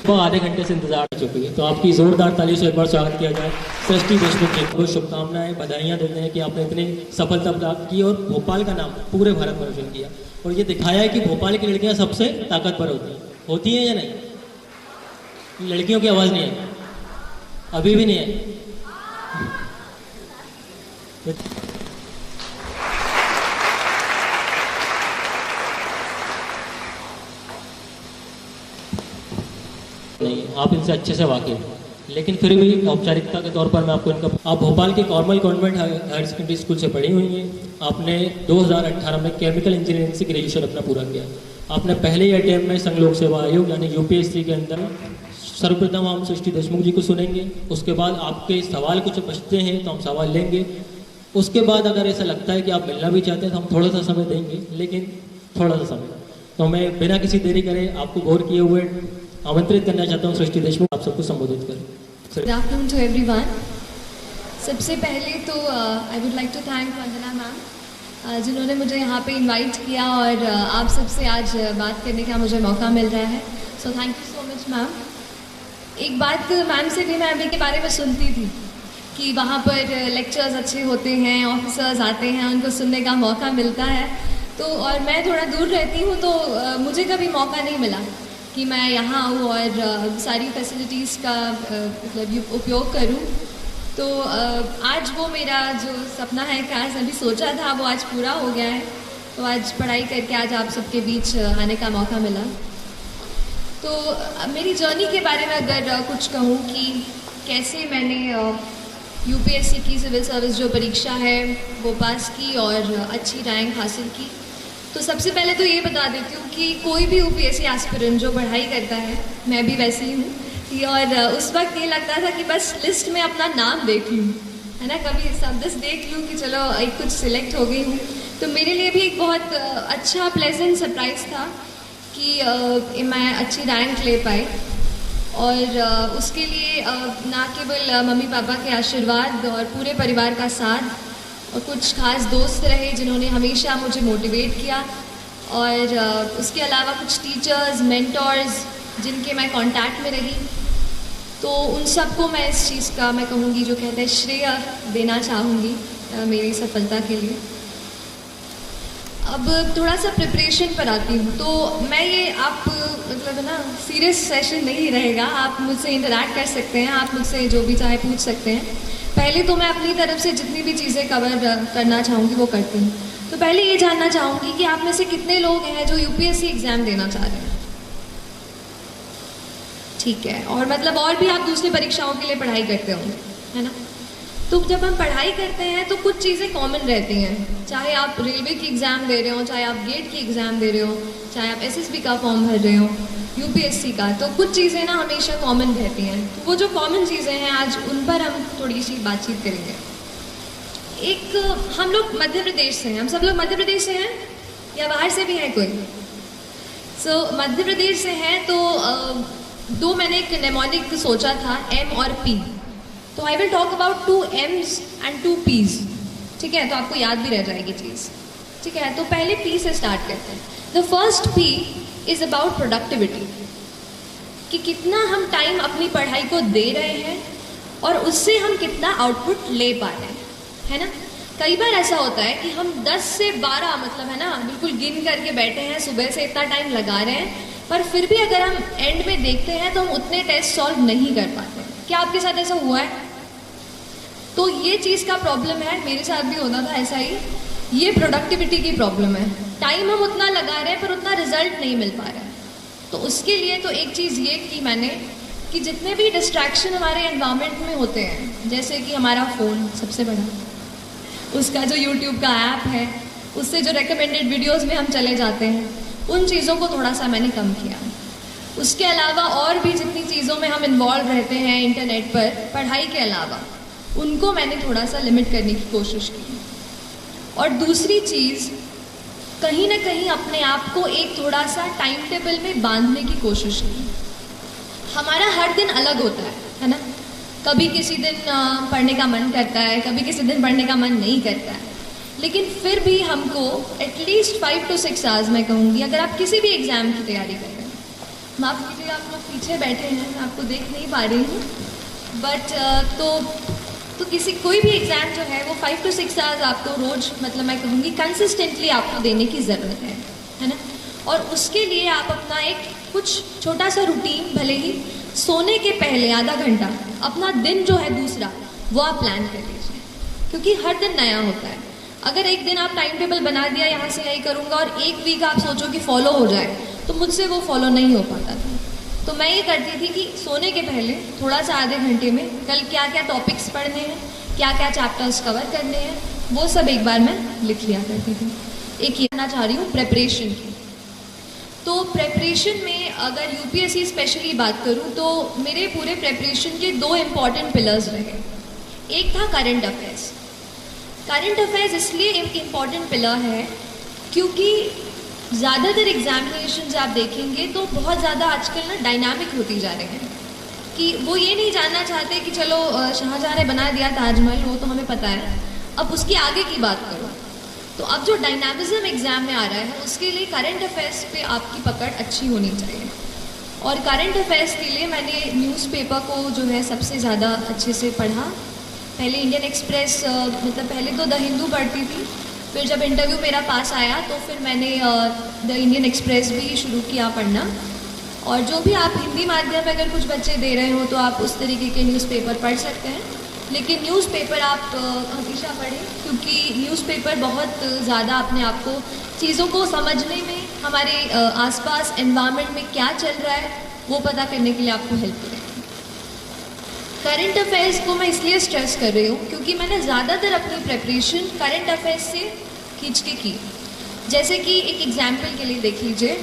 लगभग आधे घंटे से इंतजार कर चुकी है, तो आपकी जोरदार ताली से एक बार स्वागत किया जाए। सृष्टि देशमुख जी को शुभकामनाएं, बधाइयाँ देते हैं कि आपने इतनी सफलता प्राप्त की और भोपाल का नाम पूरे भारत में रोशन किया, और ये दिखाया है कि भोपाल की लड़कियाँ सबसे ताकतवर होती हैं या नहीं? लड़कियों की आवाज़ नहीं है, अभी भी नहीं है। नहीं, आप इनसे अच्छे से वाकिफ हैं, लेकिन फिर भी औपचारिकता के तौर पर मैं आपको इनका, आप भोपाल के कॉर्मल कॉन्वेंट हायर सेकेंडरी स्कूल से पढ़ी हुई हैं। आपने 2018 में केमिकल इंजीनियरिंग से ग्रेजुएशन अपना पूरा किया। आपने पहले ही अटेम्प्ट में संघ लोक सेवा आयोग यानी यूपीएससी के अंदर सर्वप्रथम हम सृष्टि देशमुख जी को सुनेंगे। उसके बाद आपके सवाल कुछ बचते हैं तो हम सवाल लेंगे। उसके बाद अगर ऐसा लगता है कि आप मिलना भी चाहते हैं तो हम थोड़ा सा समय देंगे, लेकिन थोड़ा सा समय। तो मैं बिना किसी देरी करे आपको गौर किए हुए आमंत्रित करना चाहता हूँ सृष्टि देशमुख, आप सबको संबोधित करें। Good afternoon to everyone. सबसे पहले तो I would like to thank Vandana ma'am जिन्होंने मुझे यहाँ पे इनवाइट किया और आप सबसे आज बात करने का मुझे मौका मिल रहा है। So thank you so much ma'am. एक बात मैम से भी मैं अभी के बारे में सुनती थी कि वहाँ पर लेक्चर्स अच्छे होते हैं, ऑफिसर्स आते हैं, उनको सुनने का मौका मिलता है। तो और मैं थोड़ा दूर रहती हूँ तो मुझे कभी मौका नहीं मिला कि मैं यहाँ आऊँ और सारी फैसिलिटीज़ का मतलब उपयोग करूँ। तो आज वो मेरा जो सपना है कि आज अभी सोचा था वो आज पूरा हो गया है। तो आज पढ़ाई करके आज आप सबके बीच आने का मौका मिला। तो मेरी जर्नी के बारे में अगर कुछ कहूँ कि कैसे मैंने यूपीएससी की सिविल सर्विस जो परीक्षा है वो पास की और अच्छी रैंक हासिल की। तो सबसे पहले तो ये बता देती हूँ कि कोई भी यूपीएससी एस्पिरेंट जो पढ़ाई करता है, मैं भी वैसे ही हूँ, और उस वक्त ये लगता था कि बस लिस्ट में अपना नाम देख लूँ, है ना, कभी सब लिस्ट देख लूँ कि चलो एक कुछ सिलेक्ट हो गई हूँ। तो मेरे लिए भी एक बहुत अच्छा प्लेजेंट सरप्राइज़ था कि मैं अच्छी रैंक ले पाई। और उसके लिए ना केवल मम्मी पापा के आशीर्वाद और पूरे परिवार का साथ और कुछ खास दोस्त रहे जिन्होंने हमेशा मुझे मोटिवेट किया, और उसके अलावा कुछ टीचर्स, मेंटर्स जिनके मैं कांटेक्ट में रही। तो उन सबको मैं इस चीज़ का मैं कहूँगी जो कहते हैं श्रेय देना चाहूँगी मेरी सफलता के लिए। अब थोड़ा सा प्रिपरेशन पर आती हूँ। तो मैं ये आप मतलब ना सीरियस सेशन नहीं रहेगा, आप मुझसे इंटरैक्ट कर सकते हैं, आप मुझसे जो भी चाहे पूछ सकते हैं। पहले तो मैं अपनी तरफ से जितनी भी चीज़ें कवर करना चाहूँगी वो करती हूँ। तो पहले ये जानना चाहूँगी कि आप में से कितने लोग हैं जो यूपीएससी एग्ज़ाम देना चाह रहे हैं? ठीक है। और मतलब और भी आप दूसरी परीक्षाओं के लिए पढ़ाई करते होंगे, है ना? तो जब हम पढ़ाई करते हैं तो कुछ चीज़ें कॉमन रहती हैं, चाहे आप रेलवे की एग्ज़ाम दे रहे हो, चाहे आप गेट की एग्ज़ाम दे रहे हो, चाहे आप एसएसबी का फॉर्म भर रहे हो, यूपीएससी का। तो कुछ चीज़ें ना हमेशा कॉमन रहती हैं। तो वो जो कॉमन चीज़ें हैं आज उन पर हम थोड़ी सी बातचीत करेंगे। एक, हम लोग मध्य प्रदेश से हैं, हम सब लोग मध्य प्रदेश से हैं या बाहर से भी है कोई? सो मध्य प्रदेश से हैं तो दो मैंने एक नेमोनिक सोचा था, एम और पी। तो I will talk about 2 M's and 2 P's। ठीक है, तो आपको याद भी रह जाएगी चीज़। ठीक है, तो पहले P से स्टार्ट करते हैं। The first P is about productivity, कि कितना हम टाइम अपनी पढ़ाई को दे रहे हैं और उससे हम कितना आउटपुट ले पा रहे हैं, है ना? कई बार ऐसा होता है कि हम 10 से 12 मतलब है ना बिल्कुल गिन करके बैठे हैं, सुबह से इतना टाइम लगा रहे हैं, पर फिर भी अगर हम एंड में देखते हैं तो हम उतने टेस्ट सॉल्व नहीं कर पाते। क्या आपके साथ ऐसा हुआ है? तो ये चीज़ का प्रॉब्लम है, मेरे साथ भी होता था ऐसा ही। ये प्रोडक्टिविटी की प्रॉब्लम है, टाइम हम उतना लगा रहे हैं पर उतना रिजल्ट नहीं मिल पा रहा है। तो उसके लिए तो एक चीज़ ये की मैंने कि जितने भी डिस्ट्रैक्शन हमारे एनवायरनमेंट में होते हैं, जैसे कि हमारा फ़ोन सबसे बड़ा, उसका जो यूट्यूब का ऐप है, उससे जो रिकमेंडेड वीडियोज़ में हम चले जाते हैं, उन चीज़ों को थोड़ा सा मैंने कम किया। उसके अलावा और भी जितनी चीज़ों में हम इन्वॉल्व रहते हैं इंटरनेट पर पढ़ाई के अलावा, उनको मैंने थोड़ा सा लिमिट करने की कोशिश की। और दूसरी चीज़, कहीं ना कहीं अपने आप को एक थोड़ा सा टाइम टेबल में बांधने की कोशिश की। हमारा हर दिन अलग होता है ना? कभी किसी दिन पढ़ने का मन करता है, कभी किसी दिन पढ़ने का मन नहीं करता है, लेकिन फिर भी हमको एटलीस्ट 5 to 6 आवर्स मैं कहूँगी, अगर आप किसी भी एग्ज़ाम की तैयारी कर रहे हैं माफ़ कीजिएगा, आप लोग पीछे बैठे हैं, मैं आपको देख नहीं पा रही हूँ, बट तो कोई भी एग्ज़ाम जो है वो 5 to 6 आवर्स आपको रोज़, मतलब मैं कहूँगी कंसिस्टेंटली आपको देने की ज़रूरत है ना। और उसके लिए आप अपना एक कुछ छोटा सा रूटीन, भले ही सोने के पहले आधा घंटा अपना दिन जो है दूसरा वो आप प्लान कर लीजिए, क्योंकि हर दिन नया होता है। अगर एक दिन आप टाइम टेबल बना दिया, यहाँ से यही करूँगा, और एक वीक आप सोचो कि फॉलो हो जाए, तो मुझसे वो फॉलो नहीं हो पाता था। तो मैं ये करती थी कि सोने के पहले थोड़ा सा आधे घंटे में कल क्या क्या टॉपिक्स पढ़ने हैं, क्या क्या चैप्टर्स कवर करने हैं, वो सब एक बार मैं लिख लिया करती थी। एक ये करना चाह रही हूँ प्रेपरेशन की। तो प्रेपरेशन में अगर यूपीएससी स्पेशली बात करूँ तो मेरे पूरे प्रेपरेशन के 2 इम्पॉर्टेंट पिलर्स रहे। एक था करंट अफेयर्स। करंट अफेयर्स इसलिए एक इम्पॉर्टेंट पिलर है क्योंकि ज़्यादातर एग्जामिनेशंस आप देखेंगे तो बहुत ज़्यादा आजकल ना डायनामिक होती जा रहे हैं, कि वो ये नहीं जानना चाहते कि चलो शाहजहाँ ने बना दिया ताजमहल, वो तो हमें पता है, अब उसकी आगे की बात करो। तो अब जो डायनामिज्म एग्ज़ाम में आ रहा है उसके लिए करंट अफेयर्स पे आपकी पकड़ अच्छी होनी चाहिए। और करंट अफेयर्स के लिए मैंने न्यूज़पेपर को जो है सबसे ज़्यादा अच्छे से पढ़ा। पहले इंडियन एक्सप्रेस, मतलब पहले तो द हिंदू पढ़ती थी, फिर जब इंटरव्यू मेरा पास आया तो फिर मैंने द इंडियन एक्सप्रेस भी शुरू किया पढ़ना। और जो भी आप हिंदी माध्यम में अगर कुछ बच्चे दे रहे हो तो आप उस तरीके के न्यूज़पेपर पढ़ सकते हैं, लेकिन न्यूज़पेपर आप हमेशा पढ़ें, क्योंकि न्यूज़पेपर बहुत ज़्यादा अपने आप को चीज़ों को समझने में, हमारे आसपास एनवायरनमेंट में क्या चल रहा है वो पता करने के लिए आपको हेल्प करेगा। करंट अफेयर्स को मैं इसलिए स्ट्रेस कर रही हूँ क्योंकि मैंने ज़्यादातर अपनी प्रेपरेशन करंट अफेयर्स से खींच के की। जैसे कि एक एग्जाम्पल के लिए देख लीजिए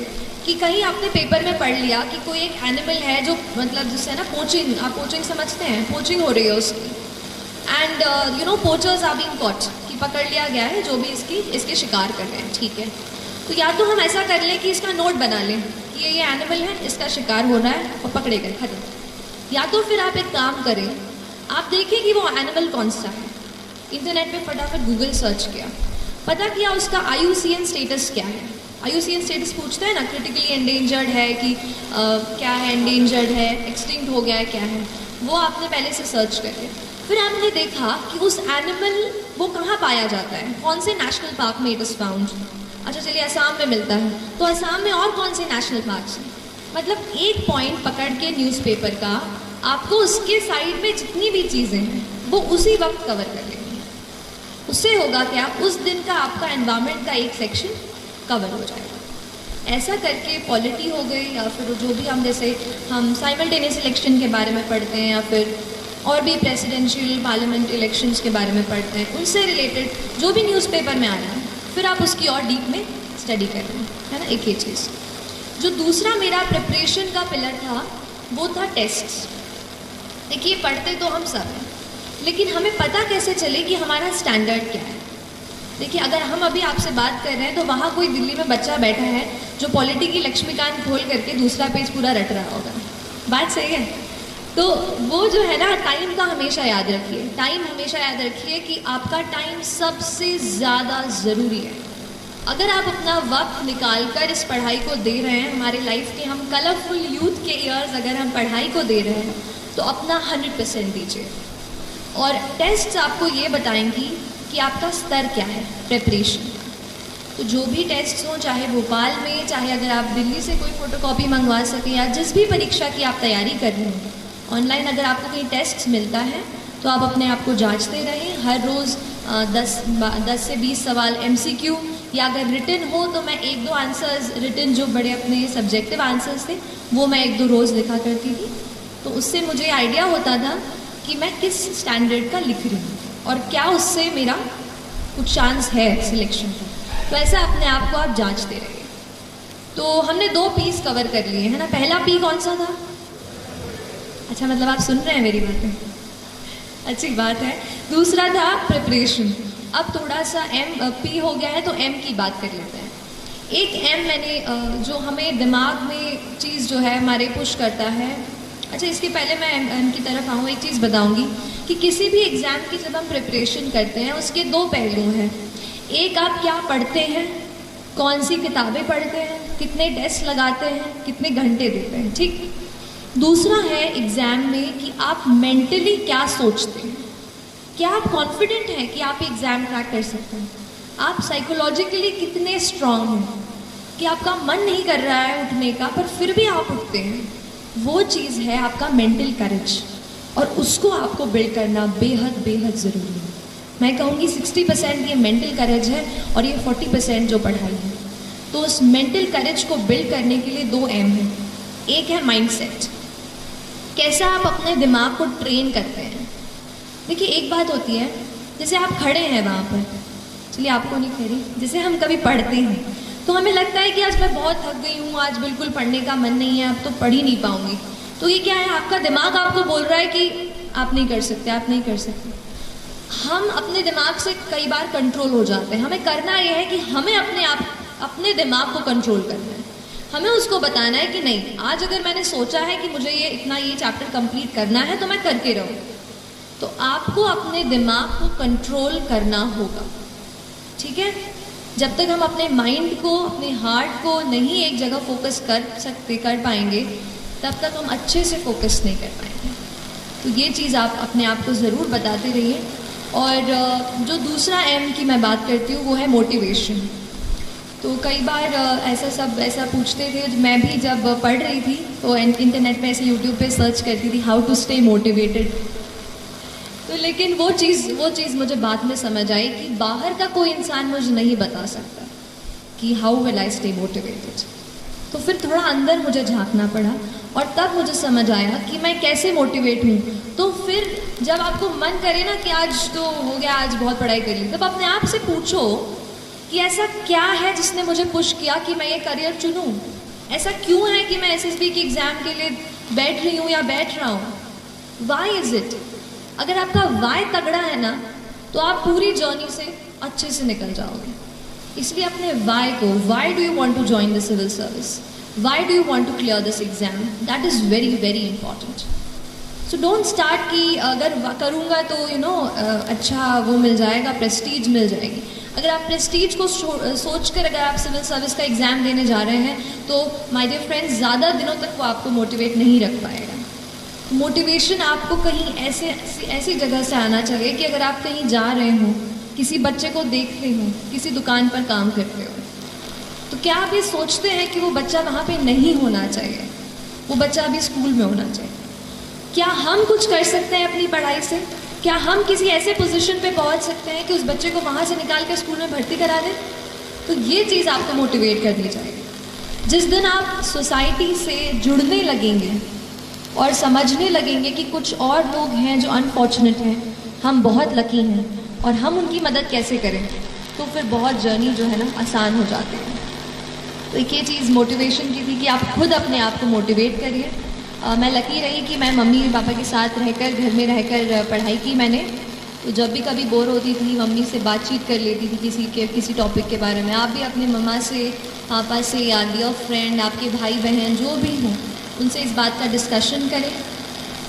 कि कहीं आपने पेपर में पढ़ लिया कि कोई एक एनिमल है जो, मतलब जिससे ना पोचिंग, आप पोचिंग समझते हैं, पोचिंग हो रही है उसकी, and you know poachers are being caught, कि पकड़ लिया गया है जो भी इसके शिकार कर रहे हैं, ठीक है। तो या तो हम ऐसा कर लें कि इसका नोट बना लें कि ये एनिमल है, इसका शिकार हो रहा है और पकड़े गए, खत्म। या तो फिर आप एक काम करें, आप देखें कि वो एनिमल कौन सा है, इंटरनेट पे फटाफट गूगल सर्च किया, पता किया उसका IUCN स्टेटस क्या है। IUCN स्टेटस पूछता है ना, क्रिटिकली एंडेंजर्ड है कि क्या है, एंडेंजर्ड है, एक्सटिंक्ट हो गया है, क्या है, वो आपने पहले से सर्च कर लिया। फिर आपने देखा कि उस एनिमल वो कहाँ पाया जाता है, कौन से नेशनल पार्क में इट इज़ फाउंड। अच्छा चलिए असम में मिलता है, तो असम में और कौन से नेशनल पार्क्स हैं। मतलब एक पॉइंट पकड़ के न्यूज़पेपर का आपको उसके साइड में जितनी भी चीज़ें हैं वो उसी वक्त कवर कर लेंगे। उससे होगा क्या, उस दिन का आपका एनवायरनमेंट का एक सेक्शन कवर हो जाएगा। ऐसा करके पॉलिटी हो गई, या फिर जो भी हम, जैसे हम साइमल्टेनियस इलेक्शन के बारे में पढ़ते हैं, या फिर और भी प्रेसिडेंशियल पार्लियामेंट इलेक्शंस के बारे में पढ़ते हैं, उनसे रिलेटेड जो भी न्यूज़पेपर में आ रहा है, फिर आप उसकी और डीप में स्टडी कर रहे हैं, है ना। एक ये चीज़। जो दूसरा मेरा प्रिपरेशन का पिलर था वो था टेस्ट्स। देखिए पढ़ते तो हम सब हैं, लेकिन हमें पता कैसे चले कि हमारा स्टैंडर्ड क्या है। देखिए अगर हम अभी आपसे बात कर रहे हैं तो वहाँ कोई दिल्ली में बच्चा बैठा है जो पॉलिटी की लक्ष्मीकांत खोल करके दूसरा पेज पूरा रट रहा होगा, बात सही है। तो वो जो है ना, टाइम का हमेशा याद रखिए, टाइम हमेशा याद रखिए कि आपका टाइम सबसे ज़्यादा ज़रूरी है। अगर आप अपना वक्त निकाल कर इस पढ़ाई को दे रहे हैं, हमारे लाइफ के हम कलरफुल यूथ के ईयर्स अगर हम पढ़ाई को दे रहे हैं तो अपना 100% दीजिए। और टेस्ट्स आपको ये बताएंगी कि आपका स्तर क्या है प्रेपरेशन। तो जो भी टेस्ट्स हों, चाहे भोपाल में, चाहे अगर आप दिल्ली से कोई फ़ोटोकॉपी मंगवा सकें, या जिस भी परीक्षा की आप तैयारी कर रहे हैं, ऑनलाइन अगर आपको कहीं टेस्ट मिलता है तो आप अपने आप को जांचते रहें। हर रोज़ 10 से 20 सवाल MCQ, या अगर रिटन हो तो मैं 1-2 आंसर्स रिटन, जो बड़े अपने सब्जेक्टिव आंसर्स थे, वो मैं 1-2 रोज़ लिखा करती थी। तो उससे मुझे आइडिया होता था कि मैं किस स्टैंडर्ड का लिख रही हूँ और क्या उससे मेरा कुछ चांस है सिलेक्शन का। तो ऐसा अपने आप को आप जांचते रहिए। तो हमने 2 पीस कवर कर लिए है ना। पहला पी कौन सा था? अच्छा, मतलब आप सुन रहे हैं मेरी बातें, अच्छी बात है। दूसरा था प्रिपरेशन। अब थोड़ा सा पी हो गया है तो M की बात कर लेते हैं। एक M मैंने जो हमें दिमाग में चीज़ जो है हमारे पुश करता है। अच्छा, इसके पहले मैं M की तरफ आऊँ, एक चीज़ बताऊँगी कि किसी भी एग्ज़ाम की जब हम प्रिपरेशन करते हैं उसके 2 पहलू हैं। एक, आप क्या पढ़ते हैं, कौन सी किताबें पढ़ते हैं, कितने टेस्ट लगाते हैं, कितने घंटे देते हैं, ठीक। दूसरा है एग्ज़ाम में कि आप मेंटली क्या सोचते हैं, क्या आप कॉन्फिडेंट हैं कि आप एग्ज़ाम क्रैक कर सकते हैं, आप साइकोलॉजिकली कितने स्ट्रांग हैं कि आपका मन नहीं कर रहा है उठने का पर फिर भी आप उठते हैं। वो चीज़ है आपका मेंटल करेज, और उसको आपको बिल्ड करना बेहद बेहद ज़रूरी है। मैं कहूँगी 60% ये मेंटल करेज है और ये 40% जो पढ़ाई है। तो उस मेंटल करेज को बिल्ड करने के लिए 2 एम हैं। एक है माइंडसेट, कैसा आप अपने दिमाग को ट्रेन करते हैं। देखिए एक बात होती है, जैसे आप खड़े हैं वहाँ पर, चलिए आपको नहीं कह रही, जैसे हम कभी पढ़ते हैं तो हमें लगता है कि आज मैं बहुत थक गई हूँ, आज बिल्कुल पढ़ने का मन नहीं है, अब तो पढ़ ही नहीं पाऊँगी। तो ये क्या है, आपका दिमाग आपको बोल रहा है कि आप नहीं कर सकते, आप नहीं कर सकते। हम अपने दिमाग से कई बार कंट्रोल हो जाते हैं। हमें करना ये है कि हमें अपने दिमाग को कंट्रोल करना है। हमें उसको बताना है कि नहीं, आज अगर मैंने सोचा है कि मुझे ये चैप्टर कंप्लीट करना है तो मैं करके रहूँ। तो आपको अपने दिमाग को कंट्रोल करना होगा, ठीक है। जब तक हम अपने माइंड को, अपने हार्ट को नहीं एक जगह फोकस कर पाएंगे, तब तक हम अच्छे से फोकस नहीं कर पाएंगे। तो ये चीज़ आप अपने आप को ज़रूर बताते रहिए। और जो दूसरा एम की मैं बात करती हूँ वो है मोटिवेशन। तो कई बार ऐसा पूछते थे, मैं भी जब पढ़ रही थी तो इंटरनेट पे ऐसे यूट्यूब पे सर्च करती थी हाउ टू स्टे मोटिवेटेड। तो लेकिन वो चीज़ मुझे बाद में समझ आई कि बाहर का कोई इंसान मुझे नहीं बता सकता कि how will I stay motivated. तो फिर थोड़ा अंदर मुझे झांकना पड़ा और तब मुझे समझ आया कि मैं कैसे मोटिवेट हूँ। तो फिर जब आपको मन करे ना कि आज तो हो गया, आज बहुत पढ़ाई कर ली, तब अपने आप से पूछो कि ऐसा क्या है जिसने मुझे पुश किया कि मैं ये करियर चुनूँ। ऐसा क्यों है कि मैं एसएसबी के एग्ज़ाम के लिए बैठ रही हूँ या बैठ रहा हूँ। Why is it. अगर आपका वाई तगड़ा है ना तो आप पूरी जर्नी से अच्छे से निकल जाओगे। इसलिए अपने वाई को, why do you want to join the civil service, why do you want to clear this exam, that is very very important. So don't start कि अगर करूँगा तो अच्छा वो मिल जाएगा, प्रेस्टीज मिल जाएगी। अगर आप प्रेस्टीज को सोच कर अगर आप सिविल सर्विस का एग्ज़ाम देने जा रहे हैं तो माय डियर फ्रेंड्स, ज़्यादा दिनों तक वो आपको मोटिवेट नहीं रख पाएगा। मोटिवेशन आपको कहीं ऐसी जगह से आना चाहिए कि अगर आप कहीं जा रहे हो, किसी बच्चे को देखते हो, किसी दुकान पर काम करते हो, तो क्या आप ये सोचते हैं कि वो बच्चा वहाँ पे नहीं होना चाहिए, वो बच्चा अभी स्कूल में होना चाहिए। क्या हम कुछ कर सकते हैं अपनी पढ़ाई से? क्या हम किसी ऐसे पोजीशन पे पहुँच सकते हैं कि उस बच्चे को वहाँ से निकाल कर स्कूल में भर्ती करा दें? तो ये चीज़ आपको मोटिवेट करनी चाहिए। जिस दिन आप सोसाइटी से जुड़ने लगेंगे और समझने लगेंगे कि कुछ और लोग हैं जो अनफॉर्चुनेट हैं, हम बहुत लकी हैं और हम उनकी मदद कैसे करें, तो फिर बहुत जर्नी जो है ना आसान हो जाती है। तो एक ये चीज़ मोटिवेशन की थी कि आप खुद अपने आप को मोटिवेट करिए। मैं लकी रही कि मैं मम्मी पापा के साथ रहकर, घर में रहकर पढ़ाई की मैंने। तो जब भी कभी बोर होती थी मम्मी से बातचीत कर लेती थी किसी टॉपिक के बारे में। आप भी अपने मम्मा से, पापा से या डियर फ्रेंड, आपके भाई बहन जो भी हों, उनसे इस बात का डिस्कशन करें।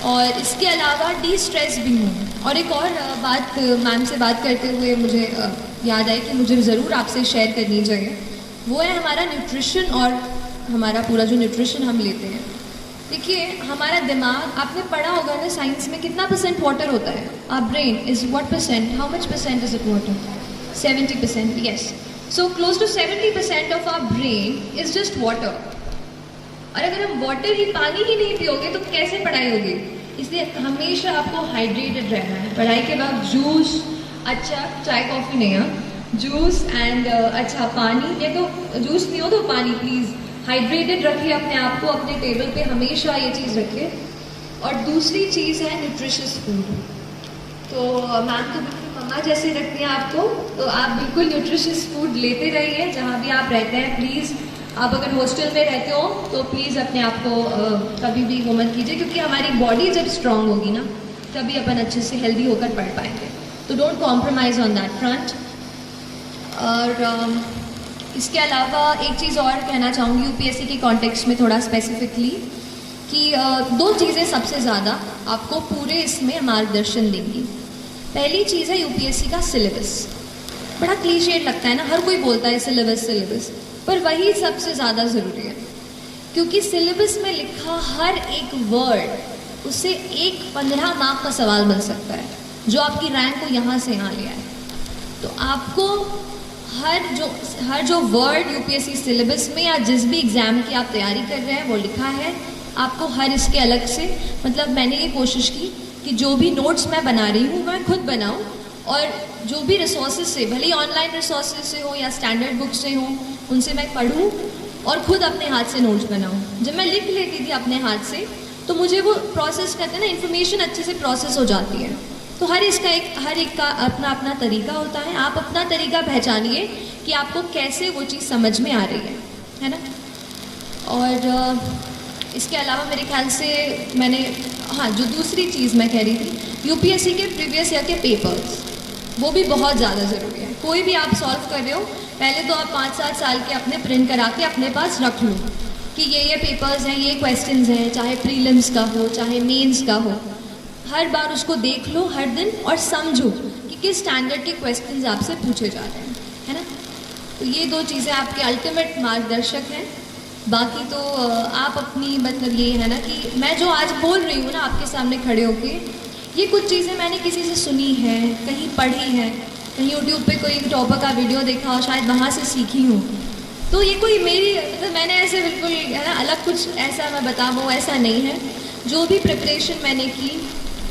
और इसके अलावा डी-स्ट्रेस भी हूँ। और एक और बात मैम से बात करते हुए मुझे याद आई कि मुझे ज़रूर आपसे शेयर करनी चाहिए, वो है हमारा न्यूट्रिशन और हमारा पूरा जो न्यूट्रिशन हम लेते हैं। देखिए हमारा दिमाग, आपने पढ़ा होगा ना साइंस में, कितना % वाटर होता है? Our brain is what %? How much % is it water? 70%, yes. So close to 70% of our brain is just water. और अगर हम वाटर ही, पानी ही नहीं पियोगे तो कैसे पढ़ाई होगी? इसलिए हमेशा आपको हाइड्रेटेड रहना है। पढ़ाई के बाद जूस, अच्छा चाय कॉफ़ी नहीं, हाँ, जूस एंड अच्छा पानी, ये तो जूस नहीं हो तो पानी, प्लीज़ हाइड्रेटेड रखिए अपने आप को। अपने टेबल पे हमेशा ये चीज़ रखिए। और दूसरी चीज़ है न्यूट्रिशियस फूड। तो मैम तो बिल्कुल मम्मा जैसे रखती हैं आपको, तो आप बिल्कुल न्यूट्रिशियस फूड लेते रहिए जहाँ भी आप रहते हैं। प्लीज़ आप अगर हॉस्टल में रहते हो तो प्लीज़ अपने आप को कभी भी वो मत कीजिए, क्योंकि हमारी बॉडी जब स्ट्रांग होगी ना तभी अपन अच्छे से हेल्दी होकर पढ़ पाएंगे। तो don't compromise on that front. और इसके अलावा एक चीज़ और कहना चाहूँगी यूपीएससी के कॉन्टेक्स्ट में थोड़ा स्पेसिफिकली, कि 2 चीज़ें सबसे ज़्यादा आपको पूरे इसमें मार्गदर्शन देंगी। पहली चीज़ है यूपीएससी का सिलेबस। बड़ा क्लीशेड लगता है ना, हर कोई बोलता है सिलेबस सिलेबस, पर वही सबसे ज़्यादा ज़रूरी है, क्योंकि सिलेबस में लिखा हर एक वर्ड उससे एक 15 मार्क का सवाल बन सकता है, जो आपकी रैंक को यहाँ से यहाँ ले आए। तो आपको हर जो वर्ड यूपीएससी सिलेबस में या जिस भी एग्ज़ाम की आप तैयारी कर रहे हैं वो लिखा है, आपको हर इसके अलग से, मतलब मैंने ये कोशिश की कि जो भी नोट्स मैं बना रही हूँ मैं खुद बनाऊँ, और जो भी रिसोर्सेज से, भले ही ऑनलाइन रिसोर्सेज से हो या स्टैंडर्ड बुक से हो, उनसे मैं पढ़ूँ और खुद अपने हाथ से नोट्स बनाऊँ। जब मैं लिख लेती थी अपने हाथ से तो मुझे वो प्रोसेस करते हैं ना, इन्फॉर्मेशन अच्छे से प्रोसेस हो जाती है। तो हर एक का अपना अपना तरीका होता है, आप अपना तरीका पहचानिए कि आपको कैसे वो चीज़ समझ में आ रही है ना। और इसके अलावा मेरे ख्याल से मैंने, हाँ, जो दूसरी चीज़ मैं कह रही थी, यूपीएससी के प्रीवियस ईयर के पेपर्स, वो भी बहुत ज़्यादा ज़रूरी है। कोई भी आप सॉल्व कर रहे हो, पहले तो आप 5-7 साल के अपने प्रिंट करा के अपने पास रख लो कि ये पेपर्स हैं, ये क्वेश्चंस हैं, चाहे प्रीलिम्स का हो चाहे मेंस का हो, हर बार उसको देख लो हर दिन और समझो कि किस स्टैंडर्ड के क्वेश्चंस आपसे पूछे जा रहे हैं, है ना। तो ये 2 चीज़ें आपके अल्टीमेट मार्गदर्शक हैं। बाकी तो आप अपनी, मतलब ये है ना कि मैं जो आज बोल रही हूँ ना आपके सामने खड़े होके, ये कुछ चीज़ें मैंने किसी से सुनी है, कहीं पढ़ी है, कहीं यूट्यूब पे कोई टॉपर का वीडियो देखा और शायद वहाँ से सीखी हूँ। तो ये कोई मेरी, मतलब मैंने ऐसे बिल्कुल, है ना, अलग कुछ ऐसा मैं बता वो ऐसा नहीं है। जो भी प्रिपरेशन मैंने की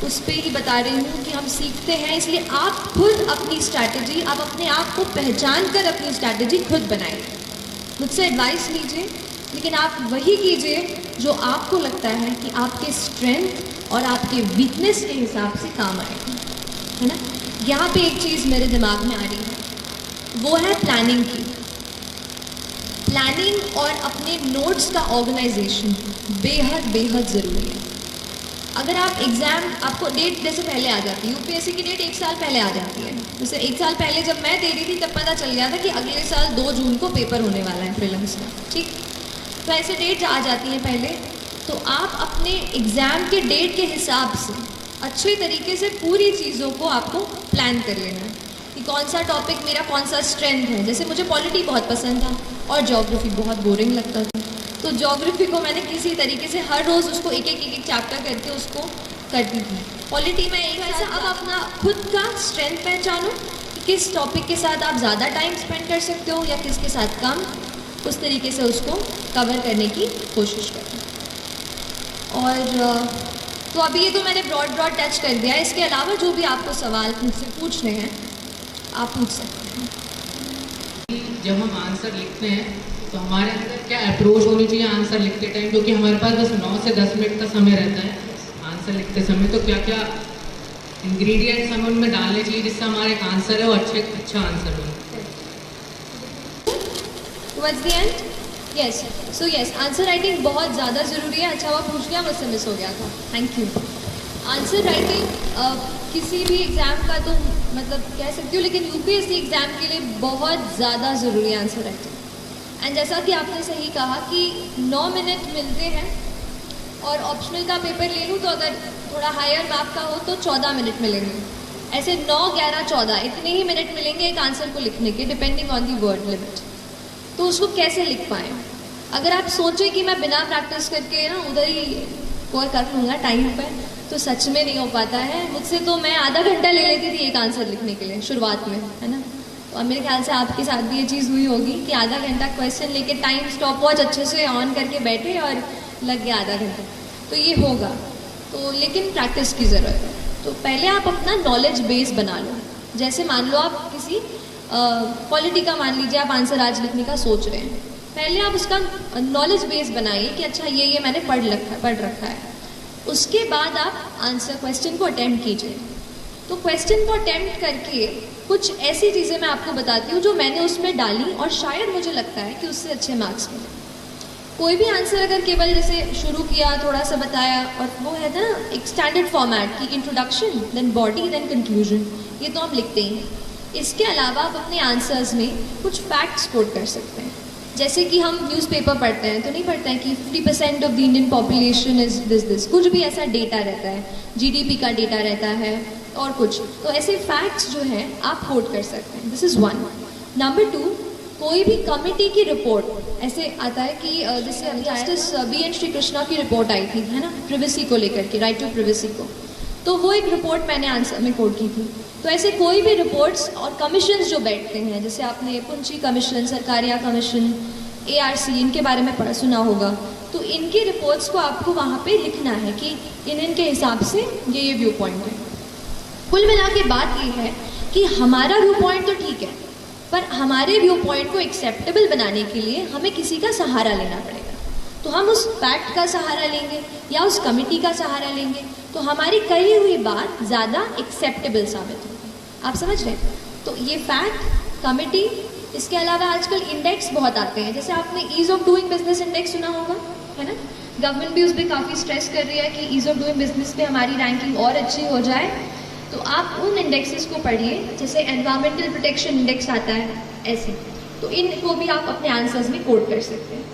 उस पर ही बता रही हूँ कि हम सीखते हैं, इसलिए आप खुद अपनी स्ट्रैटेजी, आप अपने आप को पहचान कर अपनी स्ट्रैटेजी खुद बनाइए। मुझसे एडवाइस लीजिए, लेकिन आप वही कीजिए जो आपको लगता है कि आपके स्ट्रेंथ और आपके वीकनेस के हिसाब से काम आएगा, है ना। यहाँ पे एक चीज़ मेरे दिमाग में आ रही है, वो है प्लानिंग की। प्लानिंग और अपने नोट्स का ऑर्गेनाइजेशन बेहद ज़रूरी है। अगर आप एग्ज़ाम, आपको डेट जैसे पहले आ जाती है, यूपीएससी की डेट 1 साल पहले आ जाती है। जैसे 1 साल पहले जब मैं दे रही थी तब पता चल गया था कि अगले साल 2 जून को पेपर होने वाला है प्रीलिम्स का, ठीक। तो ऐसे डेट आ जाती है पहले, तो आप अपने एग्ज़ाम के डेट के हिसाब से अच्छे तरीके से पूरी चीज़ों को आपको प्लान कर लेना है कि कौन सा टॉपिक मेरा कौन सा स्ट्रेंथ है। जैसे मुझे पॉलिटी बहुत पसंद था और ज्योग्राफी बहुत बोरिंग लगता था, तो ज्योग्राफी को मैंने किसी तरीके से हर रोज़ उसको एक चैप्टर करके उसको करती थी। पॉलिटी में एक ऐसा, अब अपना खुद का स्ट्रेंथ पहचानो कि किस टॉपिक के साथ आप ज़्यादा टाइम स्पेंड कर सकते हो या किसके साथ कम, उस तरीके से उसको कवर करने की कोशिश करें। और तो अभी ये तो मैंने ब्रॉड टच कर दिया है। इसके अलावा जो भी आपको सवाल मुझसे पूछने हैं आप पूछ सकते हैं। जब हम आंसर लिखते हैं तो हमारे अंदर क्या अप्रोच होनी चाहिए आंसर लिखते टाइम, क्योंकि हमारे पास बस 9 से 10 मिनट का समय रहता है आंसर लिखते समय, तो क्या क्या इंग्रेडिएंट्स हमें उनमें डालने चाहिए जिससे हमारा एक आंसर है वो अच्छा आंसर हो। Towards the end, yes, so yes, answer writing बहुत ज़्यादा ज़रूरी है। अच्छा हुआ पूछ लिया, मुझसे मिस हो गया था, थैंक यू। आंसर राइटिंग किसी भी एग्ज़ाम का तो मतलब कह सकती हूँ, लेकिन यूपीएससी एग्ज़ाम के लिए बहुत ज़्यादा ज़रूरी है आंसर राइटिंग। एंड जैसा कि आपने सही कहा कि 9 मिनट मिलते हैं, और ऑप्शनल का पेपर ले लूँ तो अगर थोड़ा हायर मार्क का हो तो 14 मिनट मिलेंगे। ऐसे 9, 11, 14 इतने ही मिनट मिलेंगे एक आंसर को लिखने के, depending on the word limit. तो उसको कैसे लिख पाएँ? अगर आप सोचें कि मैं बिना प्रैक्टिस करके ना उधर ही कोई कर लूँगा टाइम पर, तो सच में नहीं हो पाता है। मुझसे तो मैं आधा घंटा ले लेती थी एक आंसर लिखने के लिए शुरुआत में, है ना। तो मेरे ख्याल से आपके साथ भी ये चीज़ हुई होगी कि आधा घंटा क्वेश्चन लेके टाइम स्टॉप वॉच अच्छे से ऑन करके बैठे और लग गया आधा घंटा, तो ये होगा। तो लेकिन प्रैक्टिस की ज़रूरत है। तो पहले आप अपना नॉलेज बेस बना लो। जैसे मान लो आप किसी पॉलिटी का, मान लीजिए आप आंसर आज लिखने का सोच रहे हैं, पहले आप उसका नॉलेज बेस बनाइए कि अच्छा ये मैंने पढ़ रखा है। उसके बाद आप आंसर क्वेश्चन को अटेम्प्ट कीजिए। तो क्वेश्चन को अटेम्प्ट करके कुछ ऐसी चीज़ें मैं आपको बताती हूँ जो मैंने उसमें डाली और शायद मुझे लगता है कि उससे अच्छे मार्क्स मिले। कोई भी आंसर अगर केवल जैसे शुरू किया, थोड़ा सा बताया, और वो है ना एक स्टैंडर्ड फॉर्मेट की introduction, then body, then conclusion, ये तो हम लिखते ही हैं। इसके अलावा आप अपने आंसर्स में कुछ फैक्ट्स कोट कर सकते हैं। जैसे कि हम न्यूज़पेपर पढ़ते हैं तो नहीं पढ़ते हैं कि 50% of the Indian population is this, कुछ भी ऐसा डेटा रहता है, जीडीपी का डेटा रहता है, और कुछ, तो ऐसे फैक्ट्स जो हैं आप कोट कर सकते हैं। This is one. नंबर 2, कोई भी कमिटी की रिपोर्ट ऐसे आता है कि जैसे जस्टिस BN श्री कृष्णा की रिपोर्ट आई थी, है ना, प्रिवेसी को लेकर के, राइट टू प्रिवेसी को, तो वो एक रिपोर्ट मैंने आंसर में कोट की थी। तो ऐसे कोई भी रिपोर्ट्स और कमीशंस जो बैठते हैं, जैसे आपने पुंची कमीशन, सरकारिया कमीशन, ARC, इनके बारे में सुना होगा, तो इनकी रिपोर्ट्स को आपको वहाँ पे लिखना है कि इनके हिसाब से ये व्यू पॉइंट है। कुल मिला के बात ये है कि हमारा व्यू पॉइंट तो ठीक है, पर हमारे व्यू पॉइंट को एक्सेप्टेबल बनाने के लिए हमें किसी का सहारा लेना पड़ेगा। तो हम उस फैक्ट का सहारा लेंगे या उस कमिटी का सहारा लेंगे, तो हमारी कही हुई बात ज़्यादा एक्सेप्टेबल साबित होगी। आप समझ रहे हैं? तो ये फैक्ट, कमिटी, इसके अलावा आजकल इंडेक्स बहुत आते हैं, जैसे आपने ease of doing business index सुना होगा, है ना। गवर्नमेंट भी उस पर काफ़ी स्ट्रेस कर रही है कि ईज़ ऑफ डूइंग बिजनेस पे हमारी रैंकिंग और अच्छी हो जाए। तो आप उन इंडेक्सेस को पढ़िए, जैसे एनवायरमेंटल प्रोटेक्शन इंडेक्स आता है, ऐसे, तो इनको भी आप अपने आंसर्स में कोट कर सकते हैं।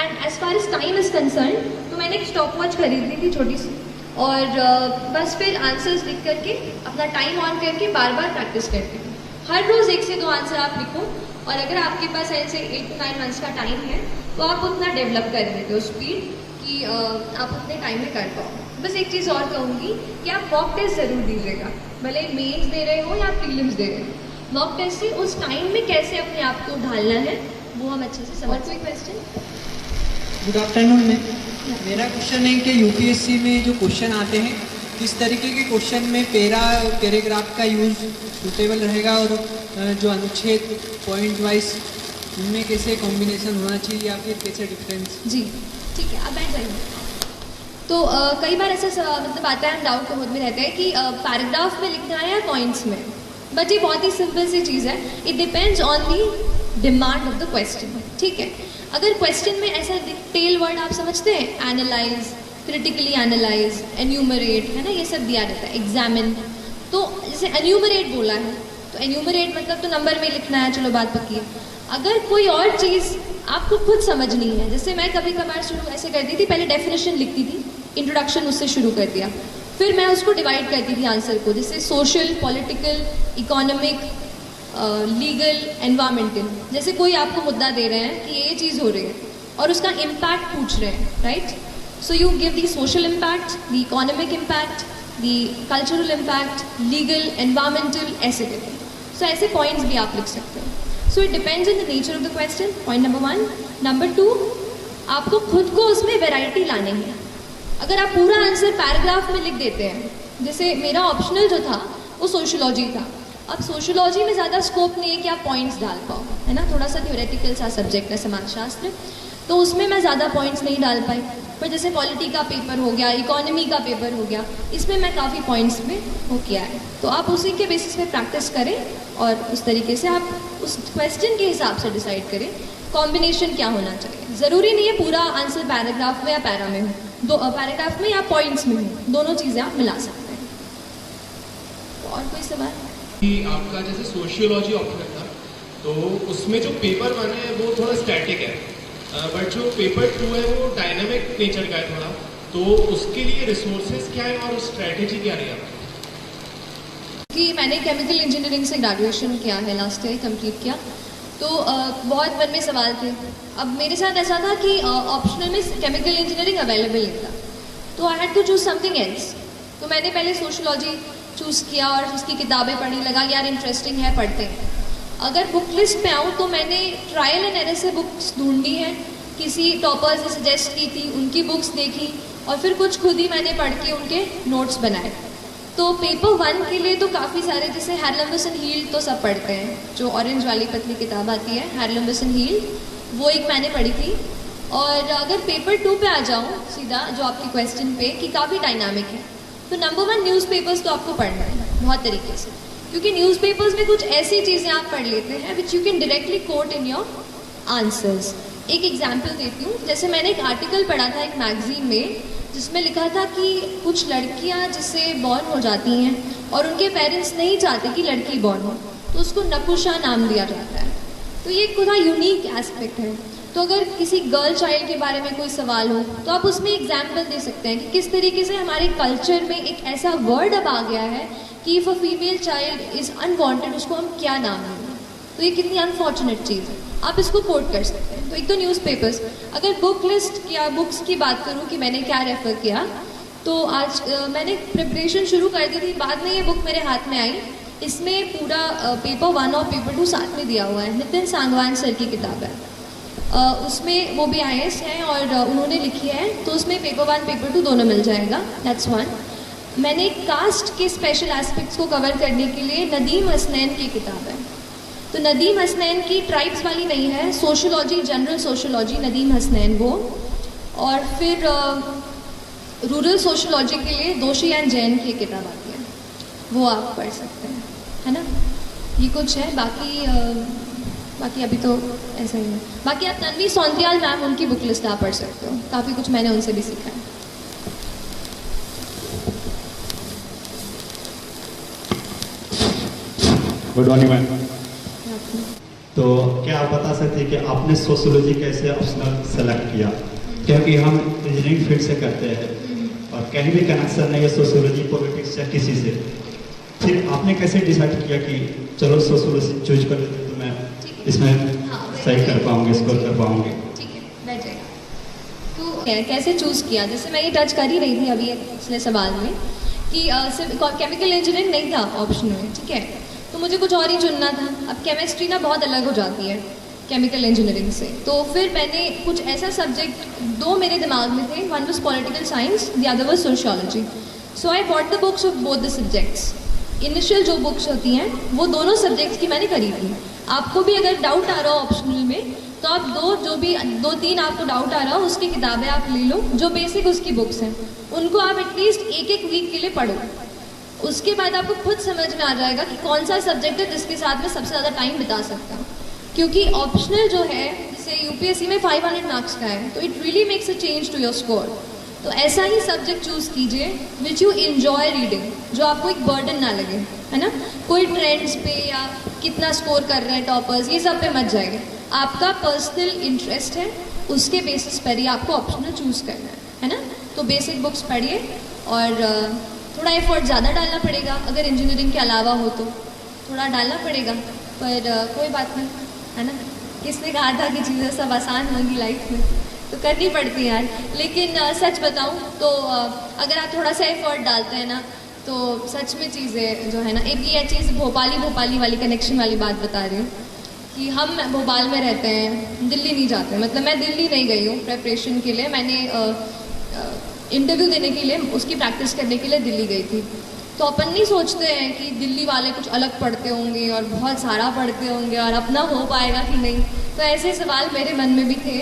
And as far as time is concern, तो मैंने एक स्टॉप वॉच खरीदी थी छोटी सी, और बस फिर आंसर्स लिख करके अपना टाइम ऑन करके बार बार प्रैक्टिस करती हूँ। हर रोज़ 1 से 2 आंसर आप लिखो, और अगर आपके पास ऐसे 8 to 9 मंथ्स का टाइम है तो आप उतना डेवलप कर लेते हो स्पीड कि आप उतने टाइम में कर पाओ। बस एक चीज़ और कहूँगी कि आप मॉक टेस्ट ज़रूर दीजिएगा, भले मेंस दे रहे हो या प्रीलिम्स दे रहे हो। मॉक टेस्ट से उस टाइम में कैसे अपने आप को ढालना है वो हम अच्छे से समझ। कोई क्वेश्चन? गुड आफ्टरनून मैम, मेरा क्वेश्चन है कि यूपीएससी में जो क्वेश्चन आते हैं, किस तरीके के क्वेश्चन में पैराग्राफ का यूज़ सूटेबल रहेगा, और जो अनुच्छेद पॉइंट वाइज उनमें कैसे कॉम्बिनेशन होना चाहिए या फिर कैसे डिफरेंस? जी ठीक है, आप बैठ जाइए। तो कई बार ऐसा मतलब आता है, हम डाउट तो खुद में रहता है कि पैराग्राफ में लिखना है या पॉइंट्स में, बट ये बहुत ही सिंपल सी चीज़ है। It depends on the demand of the question, ठीक है। अगर क्वेश्चन में ऐसा टेल वर्ड आप समझते हैं, एनालाइज, क्रिटिकली एनालाइज, एन्यूमरेट, है ना, ये सब दिया रहता है, एग्जामिन, तो जैसे एन्यूमरेट बोला है तो एन्यूमरेट मतलब तो नंबर में लिखना है, चलो बात पक्की है। अगर कोई और चीज़ आपको खुद समझनी है, जैसे मैं कभी कभार शुरू ऐसे करती थी, पहले डेफिनेशन लिखती थी, इंट्रोडक्शन उससे शुरू कर दिया, फिर मैं उसको डिवाइड करती थी आंसर को, जैसे social, political, economic, legal, environmental. जैसे कोई आपको मुद्दा दे रहे हैं कि ये चीज़ हो रही है और उसका इम्पैक्ट पूछ रहे हैं, right, so you give the social impact, the economic impact, the cultural impact, legal, environmental, ऐसे करके। सो ऐसे पॉइंट्स भी आप लिख सकते हो। So it depends on the nature of the question, point number 1। Number 2, आपको खुद को उसमें वेराइटी लानी है। अगर आप पूरा आंसर पैराग्राफ में लिख देते हैं, जैसे मेरा ऑप्शनल जो था वो सोशियोलॉजी था, अब सोशियोलॉजी में ज़्यादा स्कोप नहीं है कि आप पॉइंट्स डाल पाओ, है ना, थोड़ा सा थ्योरेटिकल सा सब्जेक्ट है समाजशास्त्र, तो उसमें मैं ज़्यादा पॉइंट्स नहीं डाल पाई। पर जैसे पॉलिटी का पेपर हो गया, इकोनॉमी का पेपर हो गया, इसमें मैं काफ़ी पॉइंट्स में वो किया है। तो आप उसी के बेसिस पे प्रैक्टिस करें और उस तरीके से आप उस क्वेश्चन के हिसाब से डिसाइड करें कॉम्बिनेशन क्या होना चाहिए। ज़रूरी नहीं है पूरा आंसर पैराग्राफ में या पैरा में हो, दो पैराग्राफ में या पॉइंट्स में हो, दोनों चीज़ें आप मिला सकते हैं। तो और कोई सवाल? कि आपका जैसे सोशियोलॉजी ऑप्शन था, तो उसमें जो पेपर 1 है वो थोड़ा स्टैटिक है, बट जो पेपर 2 है वो डायनामिक नेचर का है थोड़ा, तो उसके लिए रिसोर्सेज क्या है और स्ट्रैटेजी क्या रही है? कि मैंने केमिकल इंजीनियरिंग से ग्रेजुएशन किया है, लास्ट ईयर कंप्लीट किया, तो बहुत मन में सवाल थे। अब मेरे साथ ऐसा था कि ऑप्शनल में केमिकल इंजीनियरिंग अवेलेबल नहीं था, तो I had to choose something else. तो मैंने पहले सोशियोलॉजी चूज़ किया और उसकी किताबें पढ़ी, लगा यार इंटरेस्टिंग है, पढ़ते हैं। अगर बुक लिस्ट पे आऊँ तो मैंने ट्रायल एंड एरर से बुक्स ढूंढी है, किसी टॉपर्स ने सजेस्ट की थी, उनकी बुक्स देखी, और फिर कुछ खुद ही मैंने पढ़ के उनके नोट्स बनाए। तो पेपर 1 के लिए तो काफ़ी सारे, जैसे हैरलम्बस एंड हील्ड तो सब पढ़ते हैं, जो ऑरेंज वाली पतली किताब आती है हैरलम्बस एंड हील्ड, वो एक मैंने पढ़ी थी। और अगर पेपर 2 पे आ जाऊँ सीधा, जो आपके क्वेश्चन पे कि काफ़ी डायनामिक है, तो नंबर 1 न्यूज़पेपर्स तो आपको पढ़ना है बहुत तरीके से, क्योंकि न्यूज़पेपर्स में कुछ ऐसी चीज़ें आप पढ़ लेते हैं which you can directly quote in your answers. एक एग्जांपल देती हूँ, जैसे मैंने एक आर्टिकल पढ़ा था एक मैगजीन में, जिसमें लिखा था कि कुछ लड़कियाँ जिससे बॉर्न हो जाती हैं और उनके पेरेंट्स नहीं चाहते कि लड़की बॉर्न हो, तो उसको नपुंसक नाम दिया जाता है। तो ये एक थोड़ा यूनिक एस्पेक्ट है। तो अगर किसी गर्ल चाइल्ड के बारे में कोई सवाल हो तो आप उसमें एग्जाम्पल दे सकते हैं कि किस तरीके से हमारे कल्चर में एक ऐसा वर्ड अब आ गया है कि if a female child is unwanted उसको हम क्या नाम देंगे। तो ये कितनी अनफॉर्चुनेट चीज़ है, आप इसको कोट कर सकते हैं। तो एक तो न्यूज़पेपर्स, अगर बुक लिस्ट या बुक्स की बात करूँ कि मैंने क्या रेफ़र किया, तो आज मैंने प्रिपरेशन शुरू कर दी थी, बाद में ये बुक मेरे हाथ में आई। इसमें पूरा पेपर 1 और पेपर 2 साथ में दिया हुआ है, नितिन सांगवान सर की किताब है। उसमें वो भी IAS हैं और उन्होंने लिखी है, तो उसमें पेपर 1 पेपर 2 दोनों मिल जाएगा। That's one. मैंने कास्ट के स्पेशल एस्पेक्ट्स को कवर करने के लिए नदीम हसनैन की किताब है। तो नदीम हसनैन की ट्राइब्स वाली नहीं है, sociology, general sociology, Nadeem Hasnain वो। और फिर रूरल सोशोलॉजी के लिए दोषी एंड जैन की किताब आती है, वो आप पढ़ सकते हैं, है ना। ये कुछ है, बाकी अभी तो ऐसा ही है। बाकी आप तन्वी सौंतियाल मैम, उनकी बुक लिस्ट आप पढ़ सकते हो, काफ़ी कुछ मैंने उनसे भी सीखा है। Good morning ma'am. तो क्या आप बता सकते हैं कि आपने सोशियोलॉजी कैसे ऑप्शनल सेलेक्ट किया? क्योंकि हम इंजीनियरिंग फील्ड से करते हैं और कहीं भी कनेक्शन नहीं है सोशियोलॉजी पॉलिटिक्स या किसी से, फिर आपने कैसे डिसाइड किया कि चलो सोशियोलॉजी चूज कर लेते तो मैं इसमें सही कर पाऊंगी, स्कोर कर पाऊंगी? ठीक है, बैठ जाएगा। तो कैसे चूज़ किया, जैसे मैं ये टच कर ही रही थी अभी पिछले सवाल में कि सिर्फ केमिकल इंजीनियरिंग नहीं था ऑप्शन में, ठीक है, तो मुझे कुछ और ही चुनना था। अब केमिस्ट्री ना बहुत अलग हो जाती है केमिकल इंजीनियरिंग से, तो फिर मैंने कुछ ऐसा सब्जेक्ट 2 मेरे दिमाग में थे, one was political science, the other was sociology. So I bought the books of both the subjects. Initial जो बुक्स होती हैं वो दोनों सब्जेक्ट्स की मैंने खरीदी। आपको भी अगर डाउट आ रहा हो ऑप्शनल में, तो आप 2-3 आपको डाउट आ रहा हो उसकी किताबें आप ले लो, जो बेसिक उसकी बुक्स हैं उनको आप एटलीस्ट एक वीक के लिए पढ़ो। उसके बाद आपको खुद समझ में आ जाएगा कि कौन सा सब्जेक्ट है जिसके साथ में सबसे ज़्यादा टाइम बिता सकता हूँ। क्योंकि ऑप्शनल जो है, जैसे UPSC में 500 मार्क्स का है, तो it really makes a change to your score. तो ऐसा ही सब्जेक्ट चूज़ कीजिए विच यू इन्जॉय रीडिंग, जो आपको एक बर्डन ना लगे, है ना। कोई ट्रेंड्स पे या कितना स्कोर कर रहे हैं टॉपर्स, ये सब पे मत जाइए। आपका पर्सनल इंटरेस्ट है, उसके बेसिस पर ही आपको ऑप्शनल चूज़ करना है ना। तो बेसिक बुक्स पढ़िए और थोड़ा एफर्ट ज़्यादा डालना पड़ेगा, अगर इंजीनियरिंग के अलावा हो तो थोड़ा डालना पड़ेगा, पर कोई बात नहीं, है ना। किसने कहा था कि चीज़ें सब आसान होंगी लाइफ में, तो करनी पड़ती है यार। लेकिन सच बताऊं तो अगर आप थोड़ा सा एफर्ट डालते हैं ना, तो सच में चीज़ें जो है ना, एक ये चीज़ भोपाली वाली कनेक्शन वाली बात बता रही हूँ कि हम भोपाल में रहते हैं, दिल्ली नहीं जाते। मतलब मैं दिल्ली नहीं गई हूँ प्रेपरेशन के लिए, मैंने इंटरव्यू देने के लिए, उसकी प्रैक्टिस करने के लिए दिल्ली गई थी। तो अपन नहीं सोचते हैं कि दिल्ली वाले कुछ अलग पढ़ते होंगे और बहुत सारा पढ़ते होंगे और अपना हो पाएगा कि नहीं। तो ऐसे सवाल मेरे मन में भी थे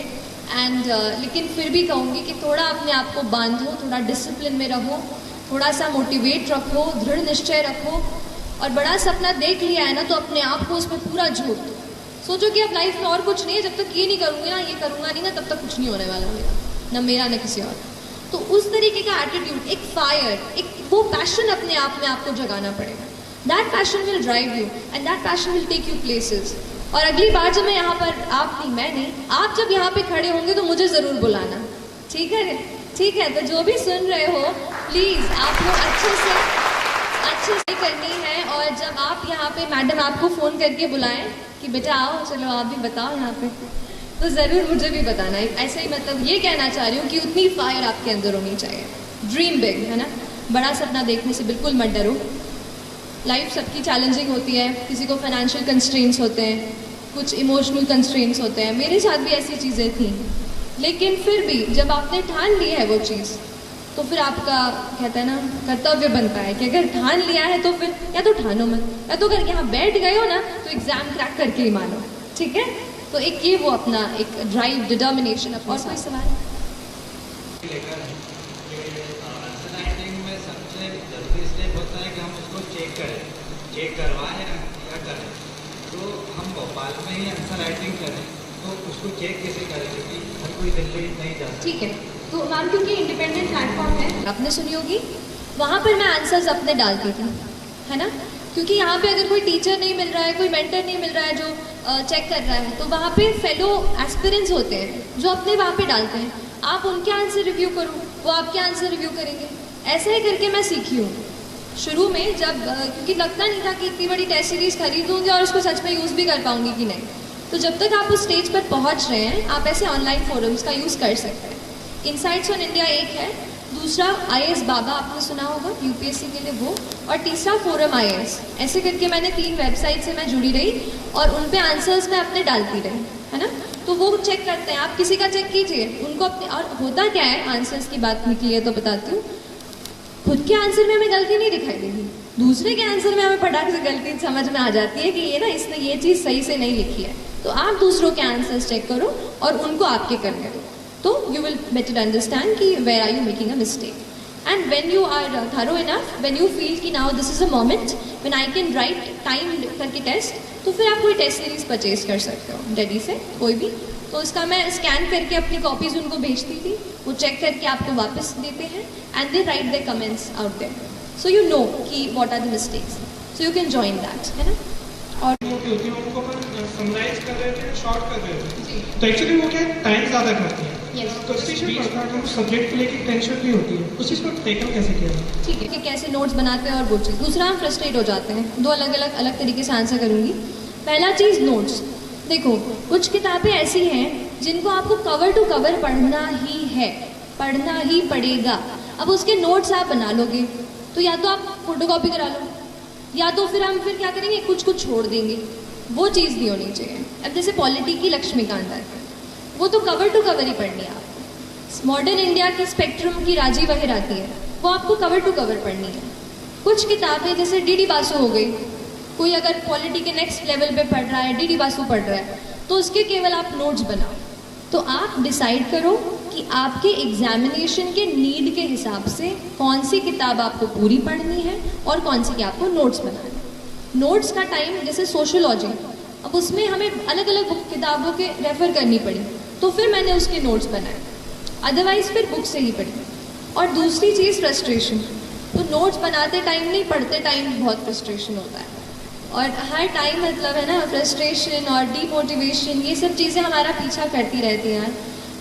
एंड लेकिन फिर भी कहूँगी कि थोड़ा अपने आप को बांधो, थोड़ा डिसिप्लिन में रहो, थोड़ा सा मोटिवेट रखो, दृढ़ निश्चय रखो, और बड़ा सपना देख लिया है ना तो अपने आप को उसमें पूरा झोंक दो। सोचो कि अब लाइफ में और कुछ नहीं है, जब तक ये नहीं करूँगी ना, ये करूँगा नहीं ना, तब तक कुछ नहीं होने वाला मेरा, ना मेरा ना किसी और। तो उस तरीके का एटीट्यूड, एक फायर, एक वो पैशन अपने आप में आपको जगाना पड़ेगा। That passion will drive you and that passion will take you places. और अगली बार जब मैं यहाँ पर, आप नहीं मैं नहीं, आप जब यहाँ पे खड़े होंगे तो मुझे ज़रूर बुलाना, ठीक है? ठीक है, तो जो भी सुन रहे हो प्लीज़ आप लोग अच्छे से करनी है। और जब आप यहाँ पे मैडम आपको फ़ोन करके बुलाएं कि बेटा आओ, चलो आप भी बताओ यहाँ पे, तो ज़रूर मुझे भी बताना है। ऐसे ही मतलब ये कहना चाह रही हूँ कि उतनी फायर आपके अंदर होनी चाहिए। ड्रीम बिग, है ना, बड़ा सपना देखने से बिल्कुल मत डरो। लाइफ सबकी चैलेंजिंग होती है, किसी को फाइनेंशियल कंस्ट्रेंट्स होते हैं, कुछ इमोशनल कंस्ट्रेंट्स होते हैं, मेरे साथ भी ऐसी चीज़ें थी। लेकिन फिर भी जब आपने ठान ली है वो चीज़, तो फिर आपका कहते हैं ना कर्तव्य बनता है कि अगर ठान लिया है तो फिर या तो ठानो मत, या तो अगर यहाँ बैठ गए हो ना तो एग्ज़ाम क्रैक करके ही मानो, ठीक है। तो एक ये वो अपना एक ड्राइव, डिटर्मिनेशन। और कोई सवाल में सबसे जरूरी स्टेप होता है कि हम उसको चेक करवाएं या करें। तो हम भोपाल में ही आंसर राइटिंग करें तो उसको चेक कैसे करें, क्योंकि हर कोई दिल्ली नहीं जाता। ठीक है, तो मैम क्योंकि इंडिपेंडेंट प्लेटफॉर्म है, आपने सुनी होगी, वहाँ पर मैं आंसर्स अपने डालती थी, है ना। क्योंकि यहाँ पे अगर कोई टीचर नहीं मिल रहा है, कोई मेंटर नहीं मिल रहा है जो चेक कर रहा है, तो वहाँ पे फेलो एस्पिरेंट्स होते हैं जो अपने वहाँ पे डालते हैं, आप उनके आंसर रिव्यू करो, वो आपके आंसर रिव्यू करेंगे। ऐसा ही करके मैं सीखी हूँ शुरू में, जब क्योंकि लगता नहीं था कि इतनी बड़ी टेस्ट सीरीज़ खरीदूँगी और उसको सच में यूज़ भी कर पाऊँगी कि नहीं। तो जब तक आप उस स्टेज पर पहुँच रहे हैं, आप ऐसे ऑनलाइन फोरम्स का यूज़ कर सकते हैं। इनसाइट्स ऑन इंडिया एक है, दूसरा IAS बाबा आपने सुना होगा UPSC के लिए वो, और तीसरा फोरम IAS। ऐसे करके मैंने 3 वेबसाइट से मैं जुड़ी रही और उन पे आंसर्स मैं अपने डालती रही, है ना। तो वो चेक करते हैं, आप किसी का चेक कीजिए, उनको अपने, और होता क्या है, आंसर्स की बात निकली है तो बताती हूँ, खुद के आंसर में हमें गलती नहीं दिखाई देगी, दूसरे के आंसर में हमें फटाक से गलती समझ में आ जाती है कि ये ना इसने ये चीज़ सही से नहीं लिखी है। तो आप दूसरों के आंसर्स चेक करो और उनको आपके करने दो, तो यू विल बेटर अंडरस्टैंड कि where are you making a mistake. And when you are thorough enough, when you feel कि now this is a moment when I can write time करके टेस्ट, तो फिर आप कोई टेस्ट सीरीज परचेज कर सकते हो डेडी से, कोई भी। तो उसका मैं स्कैन करके अपनी कॉपीज उनको भेजती थी, वो चेक करके आपको वापस देते हैं and they write the comments out there, so you know कि what are the mistakes, so you can join that, है ना। और मोटी होती है उनको अपन समराइज कर रहे थे, शॉर्ट कर रहे थे, तो एक्चुअली वो क्या है, टाइम ज़्यादा करती है। तो इस चीज़ में पड़ता है कि सब्जेक्ट को लेकर टेंशन भी होती है, उस चीज़ को टैकल कैसे किया जाए? ठीक है कि कैसे नोट्स बनाते हैं और वो चीज़। दूसरा, हम फ्रस्ट्रेट हो जाते हैं। 2 अलग तरीके से आंसर करूँगी। पहला चीज़, नोट्स। देखो, कुछ किताबें ऐसी हैं जिनको आपको कवर टू कवर पढ़ना ही है, पढ़ना ही पड़ेगा। अब उसके नोट्स आप बना लोगे तो या तो आप फोटोकॉपी करा लो, या तो फिर हम क्या करेंगे, कुछ छोड़ देंगे। वो चीज़ नहीं होनी चाहिए। अब जैसे पॉलिटी की लक्ष्मीकांत है, वो तो कवर टू कवर ही पढ़नी है आपको। मॉडर्न इंडिया की स्पेक्ट्रम की राजी वगैरह आती है, वो आपको कवर टू कवर पढ़नी है। कुछ किताबें जैसे DD बासु हो गई, कोई अगर पॉलिटी के नेक्स्ट लेवल पे पढ़ रहा है, DD बासु पढ़ रहा है, तो उसके केवल आप नोट्स बनाओ। तो आप डिसाइड करो कि आपके एग्जामिनेशन के नीड के हिसाब से कौन सी किताब आपको पूरी पढ़नी है और कौन सी की आपको नोट्स बनाने हैं। नोट्स का टाइम, जैसे सोशियोलॉजी, अब उसमें हमें अलग अलग किताबों के रेफ़र करनी पड़ी, तो फिर मैंने उसके नोट्स बनाए, अदरवाइज फिर बुक से ही पढ़ी। और दूसरी चीज़, फ्रस्ट्रेशन। तो नोट्स बनाते टाइम नहीं, पढ़ते टाइम बहुत फ्रस्ट्रेशन होता है, और हर टाइम मतलब है ना, फ्रस्ट्रेशन और डीमोटिवेशन, ये सब चीज़ें हमारा पीछा करती रहती हैं।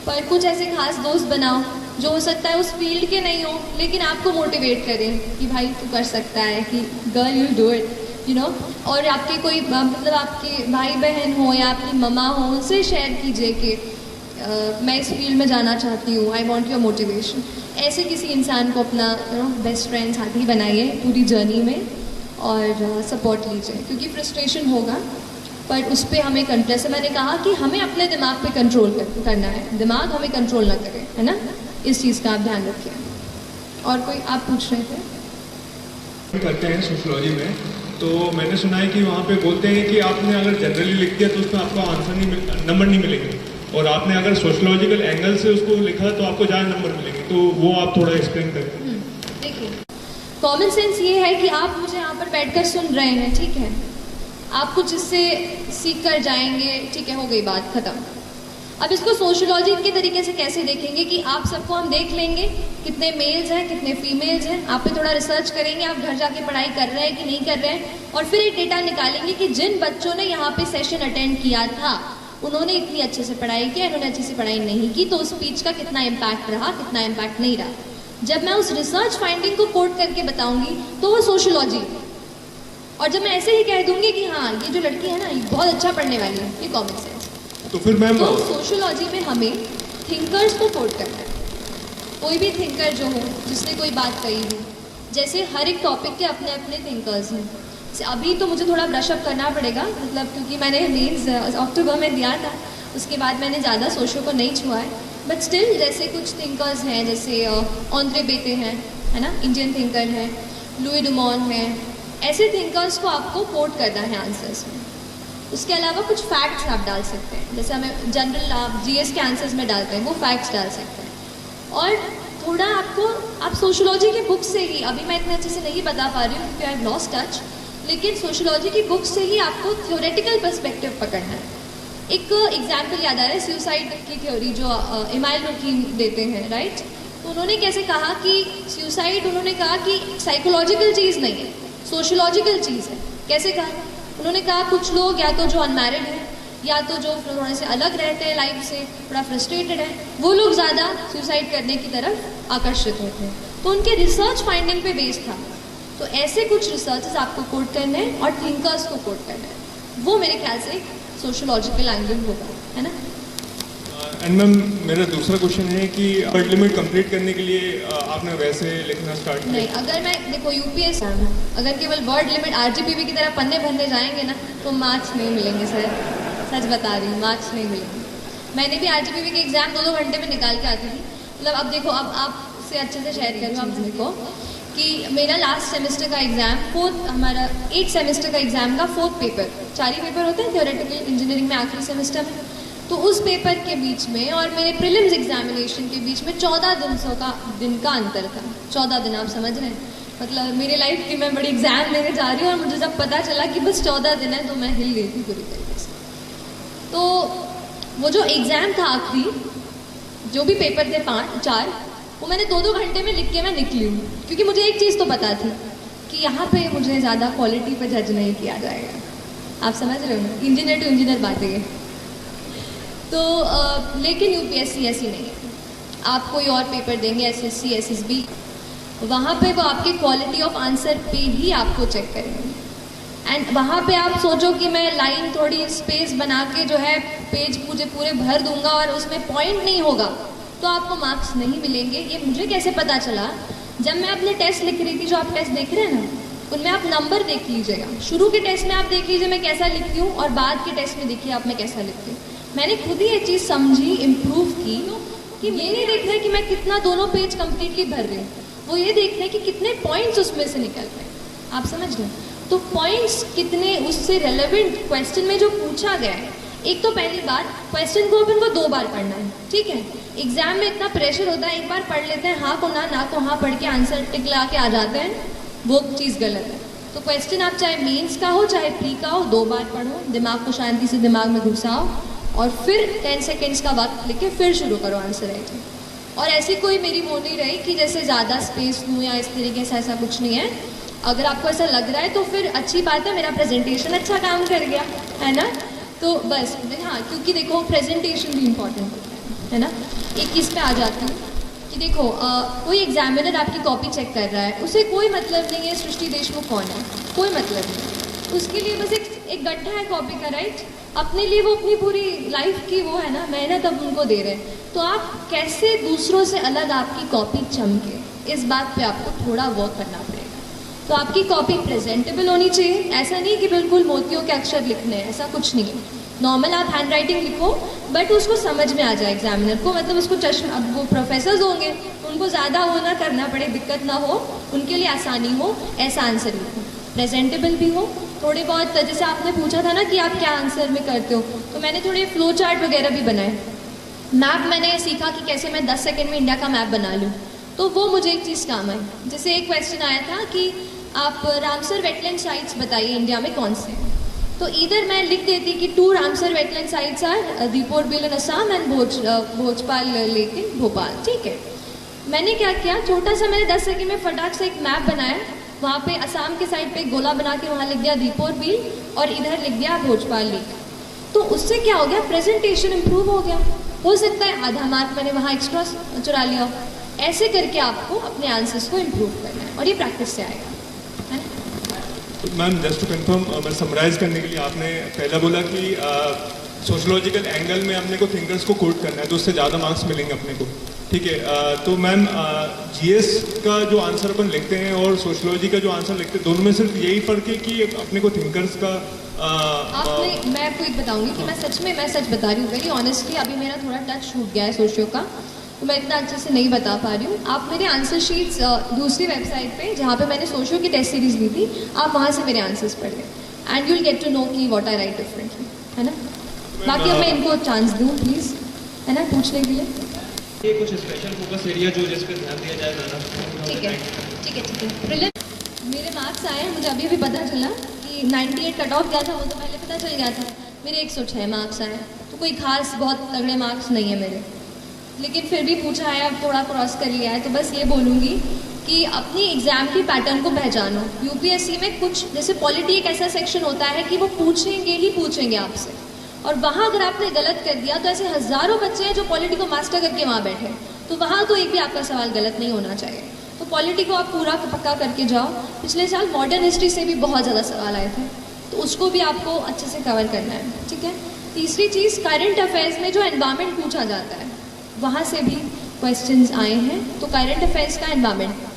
पर कुछ ऐसे खास दोस्त बनाओ जो हो सकता है उस फील्ड के नहीं हो, लेकिन आपको मोटिवेट करें कि भाई तू कर सकता है, कि girl you do it, you know. और आपके कोई मतलब आपके भाई बहन हो या आपकी मम्मा हो, उनसे शेयर कीजिए कि मैं इस फील्ड में जाना चाहती हूँ, आई वॉन्ट योर मोटिवेशन। ऐसे किसी इंसान को अपना बेस्ट फ्रेंड साथी बनाइए पूरी जर्नी में और सपोर्ट लीजिए, क्योंकि फ्रस्ट्रेशन होगा, पर उस पर हमें जैसे मैंने कहा कि हमें अपने दिमाग पे कंट्रोल करना है, दिमाग हमें कंट्रोल ना करे, है ना। इस चीज़ का आप ध्यान रखिए। और कोई आप पूछ रहे थे? करते हैं सोशियोलॉजी में, तो मैंने सुना है कि वहाँ पे बोलते हैं कि आपने अगर जनरली लिख दिया तो उसमें आपको आंसर नंबर नहीं मिलेंगे, और आपने अगर सोशियोलॉजिकल एंगल से उसको लिखा तो आपको ज़्यादा नंबर मिलेंगे। तो वो आप थोड़ा एक्सप्लेन करें। देखिए, कॉमन सेंस ये है कि आप मुझे यहाँ पर बैठकर सुन रहे हैं, ठीक है, आप कुछ इससे सीख कर जाएंगे, ठीक है, हो गई बात ख़त्म। अब इसको सोशियोलॉजी के तरीके से कैसे देखेंगे कि आप सबको हम देख लेंगे, कितने मेल्स हैं कितने फीमेल्स हैं, आप पे थोड़ा रिसर्च करेंगे, आप घर जाके पढ़ाई कर रहे हैं कि नहीं कर रहे हैं, और फिर एक डेटा निकालेंगे कि जिन बच्चों ने यहाँ पे सेशन अटेंड किया था उन्होंने इतनी अच्छे से पढ़ाई की, इन्होंने अच्छे से पढ़ाई नहीं की, तो उस स्पीच का कितना इम्पैक्ट रहा, कितना इम्पैक्ट नहीं रहा। जब मैं उस रिसर्च फाइंडिंग को कोट करके बताऊंगी तो वो सोशियोलॉजी, और जब मैं ऐसे ही कह दूंगी कि हाँ ये जो लड़की है ना ये बहुत अच्छा पढ़ने वाली है, ये कॉमन सेंस। तो फिर मैम, तो सोशियोलॉजी में हमें थिंकर्स को कोट करना है, कोई भी थिंकर जो हो जिसने कोई बात कही हो, जैसे हर एक टॉपिक के अपने अपने थिंकर्स हैं। अभी तो मुझे थोड़ा ब्रशअप करना पड़ेगा, मतलब क्योंकि मैंने मेंस अक्टूबर में दिया था, उसके बाद मैंने ज़्यादा सोशो को नहीं छुआ है, बट स्टिल जैसे कुछ थिंकर्स हैं, जैसे ऑन्द्रे बेटे हैं, है ना, इंडियन थिंकर हैं, लुई डुमॉन हैं, ऐसे थिंकर्स को आपको कोट करना है आंसर्स में। उसके अलावा कुछ फैक्ट्स आप डाल सकते हैं, जैसे हमें जनरल आप GS के आंसर्स में डालते हैं, वो फैक्ट्स डाल सकते हैं। और थोड़ा आपको आप सोशियोलॉजी की बुक से ही, अभी मैं इतने अच्छे से नहीं बता पा रही हूँ क्योंकि आई हैव लॉस्ट टच, लेकिन सोशियोलॉजी की बुक से ही आपको थ्योरेटिकल पर्सपेक्टिव पकड़ना है। एक एग्जाम्पल याद आ रहा है, सुसाइड की थ्योरी जो इमाइल रकीम देते हैं, राइट। तो उन्होंने कैसे कहा कि सुसाइड, उन्होंने कहा कि साइकोलॉजिकल चीज़ नहीं है, सोशियोलॉजिकल चीज़ है। कैसे कहा? उन्होंने कहा कुछ लोग या तो जो अनमैरिड हैं या तो जो थोड़े से अलग रहते हैं लाइफ से, थोड़ा फ्रस्ट्रेटेड है, वो लोग ज़्यादा सुसाइड करने की तरफ आकर्षित होते हैं। तो उनके रिसर्च फाइंडिंग पे बेस्ड था। तो ऐसे कुछ रिसर्चेस आपको कोट करने हैं और थिंकर्स को कोट करना है, वो मेरे ख्याल से सोशियोलॉजिकल एंगल होगा, है ना। एंड मैम मेरा दूसरा क्वेश्चन है कि वर्ड लिमिट कंप्लीट करने के लिए आपने वैसे लिखना स्टार्ट किया? नहीं, अगर मैं देखो यूपीएससी अगर केवल वर्ड लिमिट आरजीपीवी की तरह पन्ने भरने जाएंगे ना तो मार्क्स नहीं मिलेंगे सर, सच बता रही हूँ, मार्क्स नहीं मिलेंगे। मैंने भी आरजीपीवी के एग्जाम 2-2 घंटे में निकाल के आती थी। मतलब अब देखो, अब आपसे अच्छे से शेयर करूँ आप देखो कि मेरा लास्ट सेमेस्टर का एग्जाम हमारा 8 सेमेस्टर का एग्जाम का 4th पेपर, 4 ही पेपर होते हैं थ्योरेटिकल इंजीनियरिंग में आखिरी सेमेस्टर में, तो उस पेपर के बीच में और मेरे प्रीलिम्स एग्जामिनेशन के बीच में 14 दिन का अंतर था। 14 दिन, आप समझ रहे हैं, मतलब मेरे लाइफ की मैं बड़ी एग्जाम देने जा रही हूँ और मुझे जब पता चला कि बस 14 दिन है तो मैं हिल गई थी पूरी तरीके से। तो वो जो एग्ज़ाम था आखिरी, जो भी पेपर थे 4, वो मैंने 2-2 घंटे में लिख के मैं निकली हूँ, क्योंकि मुझे एक चीज़ तो पता थी कि यहाँ पे मुझे ज़्यादा क्वालिटी पे जज नहीं किया जाएगा। आप समझ रहे हो ना, इंजीनियर टू इंजीनियर बातें है। तो लेकिन यूपीएससी ऐसी नहीं है। आप कोई और पेपर देंगे, एसएससी, एसएसबी, वहाँ पे वो आपके क्वालिटी ऑफ आंसर पे ही आपको चेक करेंगे। एंड वहाँ पे आप सोचो कि मैं लाइन थोड़ी स्पेस बना के जो है पेज मुझे पूरे भर दूंगा और उसमें पॉइंट नहीं होगा तो आपको मार्क्स नहीं मिलेंगे। ये मुझे कैसे पता चला? जब मैं अपने टेस्ट लिख रही थी, जो आप टेस्ट देख रहे हैं ना, उनमें आप नंबर देख लीजिएगा। शुरू के टेस्ट में आप देख लीजिए मैं कैसा लिखती हूँ और बाद के टेस्ट में देखिए आप मैं कैसा लिखती हूँ। मैंने खुद ही ये चीज़ समझी, इम्प्रूव की कि ये नहीं देख रहे कि मैं कितना दोनों पेज कंप्लीटली भर रही हूँ, वो ये देख रहे कि कितने पॉइंट्स उसमें से निकल रहे हैं। आप समझ रहे हैं? तो पॉइंट्स कितने उससे रेलेवेंट क्वेश्चन में जो पूछा गया है। एक तो पहली बात, क्वेश्चन को अपन को 2 बार पढ़ना है, ठीक है। एग्जाम में इतना प्रेशर होता है, एक बार पढ़ लेते हैं, हाँ को ना को हाँ पढ़ के आंसर टिक ला के आ जाते हैं, वो चीज़ गलत है। तो क्वेश्चन आप चाहे मेंस का हो चाहे प्री का हो, 2 बार पढ़ो, दिमाग को शांति से दिमाग में घुसाओ और फिर 10 सेकेंड्स का वक्त लेके फिर शुरू करो आंसर राइटिंग। और ऐसी कोई मेरी वो नहीं रही कि जैसे ज़्यादा स्पेस दूँ या इस तरीके से, ऐसा कुछ नहीं है। अगर आपको ऐसा लग रहा है तो फिर अच्छी बात है, मेरा प्रेजेंटेशन अच्छा काम कर गया, है ना। तो बस हाँ, क्योंकि देखो प्रेजेंटेशन भी इम्पॉर्टेंट होता है ना। एक चीज़ पे आ जाती हूँ कि देखो कोई एग्जामिनर आपकी कॉपी चेक कर रहा है, उसे कोई मतलब नहीं है सृष्टि देशमुख कौन है, कोई मतलब नहीं। उसके लिए बस एक गड्ढा है कॉपी का, राइट। अपने लिए वो अपनी पूरी लाइफ की वो है ना मेहनत अब उनको दे रहे हैं। तो आप कैसे दूसरों से अलग आपकी कॉपी चमके, इस बात पे आपको थोड़ा वर्क करना पड़ेगा। तो आपकी कॉपी प्रेजेंटेबल होनी चाहिए, ऐसा नहीं कि बिल्कुल मोतियों के अक्षर लिखने हैं, ऐसा कुछ नहीं है। नॉर्मल आप हैंड राइटिंग लिखो बट उसको समझ में आ जाए एग्जामिनर को, मतलब उसको चश्मा, अब वो प्रोफेसर्स होंगे उनको ज़्यादा वो ना करना पड़े, दिक्कत ना हो, उनके लिए आसानी हो, ऐसा आंसर लिखो। प्रेजेंटेबल भी हो, थोड़े बहुत, जैसे आपने पूछा था ना कि आप क्या आंसर में करते हो, तो मैंने थोड़े फ्लो चार्ट वगैरह भी बनाए। मैप मैंने सीखा कि कैसे मैं 10 सेकेंड में इंडिया का मैप बना लूँ, तो वो मुझे एक चीज़ काम आई। जैसे एक क्वेश्चन आया था कि आप रामसर वेटलैंड साइट्स बताइए इंडिया में कौन से, तो इधर मैं लिख देती कि 2 Ramsar wetland sites are Deepor Beel in Assam and Bhojpal lake in Bhopal, ठीक है। मैंने क्या किया, छोटा सा मैंने 10 सेकेंड में फटाक से एक मैप बनाया, वहाँ पे असम के साइड पे एक गोला बना के वहाँ लिख दिया दीपोर बिल और इधर लिख दिया भोजपाल लेक। तो उससे क्या हो गया, प्रेजेंटेशन इंप्रूव हो गया। हो सकता है आधा मार्क मैंने वहाँ एक्स्ट्रा चुरा लिया। ऐसे करके आपको अपने आंसर्स को इम्प्रूव करना है और ये प्रैक्टिस से आएगा। मैम जस्ट टू कंफर्म, मैं समराइज करने के लिए, आपने पहला बोला कि सोशोलॉजिकल एंगल में अपने को थिंकर्स को कोट करना है तो उससे ज़्यादा मार्क्स मिलेंगे अपने को, ठीक है। तो मैम जीएस का जो आंसर अपन लिखते हैं और सोशोलॉजी का जो आंसर लिखते हैं, दोनों में सिर्फ यही फ़र्क है कि अपने को थिंकर्स का आपने, मैं आपको एक बताऊंगी कि मैं सच बता रही हूँ वेरी ऑनेस्टली। अभी मेरा थोड़ा टच छूट गया है सोशियो का, तो मैं इतना अच्छे से नहीं बता पा रही हूँ। आप मेरे आंसर शीट्स दूसरी वेबसाइट पे जहाँ पे मैंने सोशियो की टेस्ट सीरीज ली थी, आप वहाँ से मेरे आंसर्स पढ़ लें and you will get to know कि व्हाट आई राइट डिफरेंटली, है ना। बाकी अब मैं इनको चांस दूँ प्लीज़, है ना, पूछने के लिए। ये कुछ स्पेशल फोकस एरिया जो जिस पे ध्यान दिया जाए मैडम। ठीक है। मेरे मार्क्स आए, मुझे अभी भी पता चला कि 98 कट ऑफ गया था, वो तो पहले पता चल गया था। मेरे 106 मार्क्स आए, तो कोई खास बहुत तगड़े मार्क्स नहीं है मेरे, लेकिन फिर भी पूछा है, अब थोड़ा क्रॉस कर लिया है। तो बस ये बोलूँगी कि अपनी एग्ज़ाम की पैटर्न को पहचानो। यूपीएससी में कुछ, जैसे पॉलिटी एक ऐसा सेक्शन होता है कि वो पूछेंगे ही पूछेंगे आपसे, और वहाँ अगर आपने गलत कर दिया तो ऐसे हज़ारों बच्चे हैं जो पॉलिटी को मास्टर करके वहाँ बैठे हैं, तो वहाँ तो एक भी आपका सवाल गलत नहीं होना चाहिए। तो पॉलिटी को आप पूरा पक्का करके जाओ। पिछले साल मॉडर्न हिस्ट्री से भी बहुत ज़्यादा सवाल आए थे, तो उसको भी आपको अच्छे से कवर करना है, ठीक है। तीसरी चीज़, करंट अफेयर्स में जो एनवायरनमेंट पूछा जाता है वहाँ से भी क्वेश्चंस आए हैं, तो करंट अफेयर्स का एनवायरनमेंट।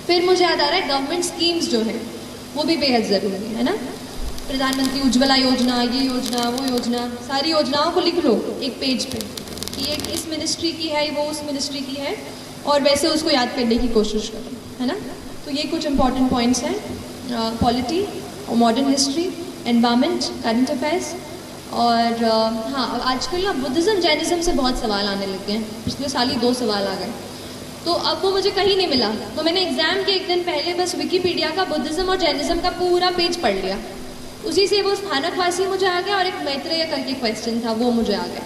फिर मुझे याद आ रहा है गवर्नमेंट स्कीम्स जो है वो भी बेहद ज़रूरी है ना। प्रधानमंत्री उज्ज्वला योजना, ये योजना, वो योजना, सारी योजनाओं को लिख लो एक पेज पे कि ये किस मिनिस्ट्री की है, वो उस मिनिस्ट्री की है, और वैसे उसको याद करने की कोशिश करो, है ना। तो ये कुछ इंपॉर्टेंट पॉइंट्स हैं, पॉलिटी और modern history, environment, current affairs. और हाँ, आजकल ना बुद्धिज़्म जैनिज़्म से बहुत सवाल आने लग गए हैं। पिछले साल ही 2 सवाल आ गए, तो अब वो मुझे कहीं नहीं मिला, तो मैंने एग्ज़ाम के एक दिन पहले बस विकीपीडिया का बुद्धिज़्म और जैनिज़्म का पूरा पेज पढ़ लिया। उसी से वो स्थानकवासी मुझे आ गया और एक मैत्रेय करके क्वेश्चन था वो मुझे आ गया।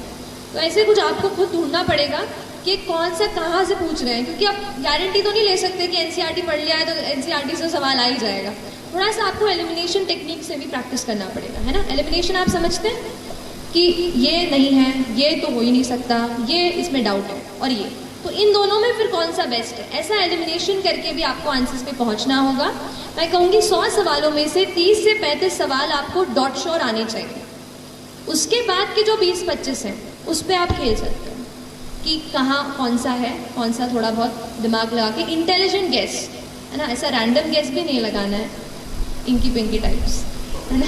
तो ऐसे कुछ आपको खुद ढूंढना पड़ेगा कि कौन सा कहाँ से पूछ रहे हैं, क्योंकि आप गारंटी तो नहीं ले सकते कि एनसीईआरटी पढ़ लिया है तो एनसीईआरटी से सवाल आ ही जाएगा। थोड़ा सा आपको एलिमिनेशन टेक्निक से भी प्रैक्टिस करना पड़ेगा, है ना। एलिमिनेशन आप समझते हैं कि ये नहीं है, ये तो हो ही नहीं सकता, ये इसमें डाउट है, और ये, तो इन दोनों में फिर कौन सा बेस्ट है, ऐसा एलिमिनेशन करके भी आपको आंसर्स पे पहुंचना होगा। मैं कहूँगी 100 सवालों में से 30 से 35 सवाल आपको डॉट श्योर आने चाहिए। उसके बाद के जो 20-25 हैं उस पर आप खेल सकते हो कि कहाँ कौन सा है, कौन सा थोड़ा बहुत दिमाग लगा के, इंटेलिजेंट गेस, है ना, ऐसा रैंडम गेस भी नहीं लगाना है, इंकी पिंकी टाइप्स, है ना।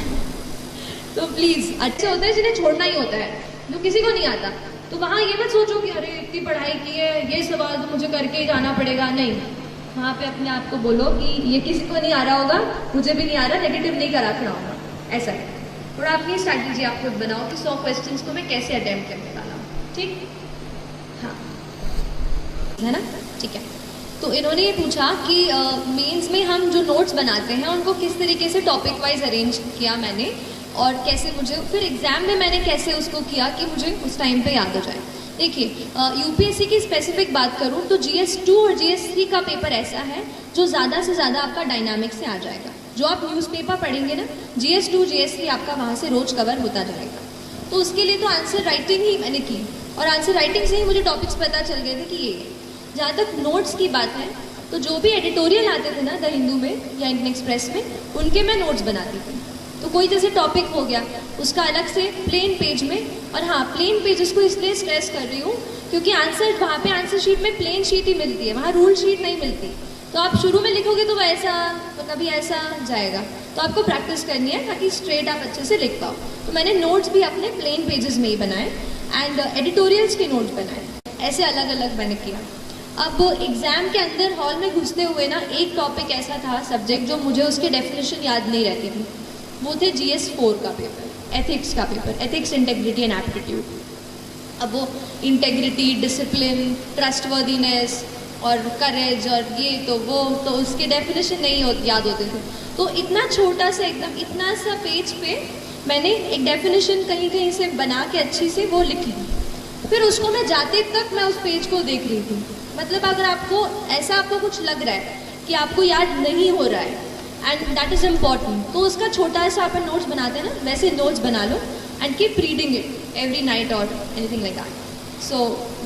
तो प्लीज़, अच्छे होते हैं जिन्हें छोड़ना ही होता है, जो किसी को नहीं आता, तो वहाँ ये मत सोचो कि अरे इतनी पढ़ाई की है, ये सवाल तो मुझे करके ही जाना पड़ेगा, नहीं। वहाँ पे अपने आप को बोलो कि ये किसी को नहीं आ रहा होगा, मुझे भी नहीं आ रहा, नेगेटिव नहीं करा खड़ा होगा, ऐसा है। थोड़ा अपनी स्ट्रैटेजी आप खुद बनाओ कि 100 क्वेश्चंस को मैं कैसे अटेम्प्ट करने वाला हूँ, ठीक, हाँ, है ना, ठीक है। तो इन्होंने ये पूछा कि मेंस में हम जो नोट्स बनाते हैं उनको किस तरीके से टॉपिक वाइज अरेंज किया मैंने, और कैसे मुझे फिर एग्ज़ाम में मैंने कैसे उसको किया कि मुझे उस टाइम पे याद हो जाए। देखिए, यूपीएससी की स्पेसिफिक बात करूँ तो GS2 और GS3 का पेपर ऐसा है जो ज़्यादा से ज़्यादा आपका डायनामिक से आ जाएगा। जो आप न्यूज़पेपर पढ़ेंगे ना, GS2 GS3 आपका वहाँ से रोज कवर होता जाएगा। तो उसके लिए तो आंसर राइटिंग ही मैंने की, और आंसर राइटिंग से ही मुझे टॉपिक्स पता चल गए थे कि ये। जहाँ तक नोट्स की बात है, तो जो भी एडिटोरियल आते थे ना द हिंदू में या इंडियन एक्सप्रेस में, उनके मैं नोट्स बनाती थी। तो कोई जैसे टॉपिक हो गया उसका अलग से प्लेन पेज में, और हाँ, प्लेन पेजेस को इसलिए स्ट्रेस कर रही हूँ क्योंकि आंसर वहाँ पे आंसर शीट में प्लेन शीट ही मिलती है, वहाँ रूल शीट नहीं मिलती। तो आप शुरू में लिखोगे तो वैसा, तो कभी ऐसा जाएगा, तो आपको प्रैक्टिस करनी है ताकि स्ट्रेट आप अच्छे से लिख पाओ। तो मैंने नोट्स भी अपने प्लेन पेजेस में ही बनाए, एंड एडिटोरियल्स के नोट्स बनाए, ऐसे अलग अलग मैंने किया। अब एग्ज़ाम के अंदर हॉल में घुसते हुए ना, एक टॉपिक ऐसा था सब्जेक्ट जो मुझे उसकी डेफिनेशन याद नहीं रहती थी, वो थे GS4 का पेपर, एथिक्स का paper, ethics, integrity and aptitude. अब वो इंटेग्रिटी, डिसिप्लिन, ट्रस्टवर्दीनेस और करेज और ये तो वो, तो उसके डेफिनेशन नहीं याद होते थे। तो इतना छोटा सा, एकदम इतना सा पेज पे मैंने एक डेफिनेशन कहीं कहीं से बना के अच्छी से वो लिख ली। फिर उसको मैं जाते तक मैं उस पेज को देख रही थी। मतलब अगर आपको ऐसा आपको कुछ लग रहा है कि आपको याद नहीं हो रहा है, एंड दैट इज़ इम्पॉर्टेंट, तो उसका छोटा सा अपन नोट्स बनाते हैं ना, वैसे नोट्स बना लो and keep reading it every night और एनीथिंग लाइक दैट। सो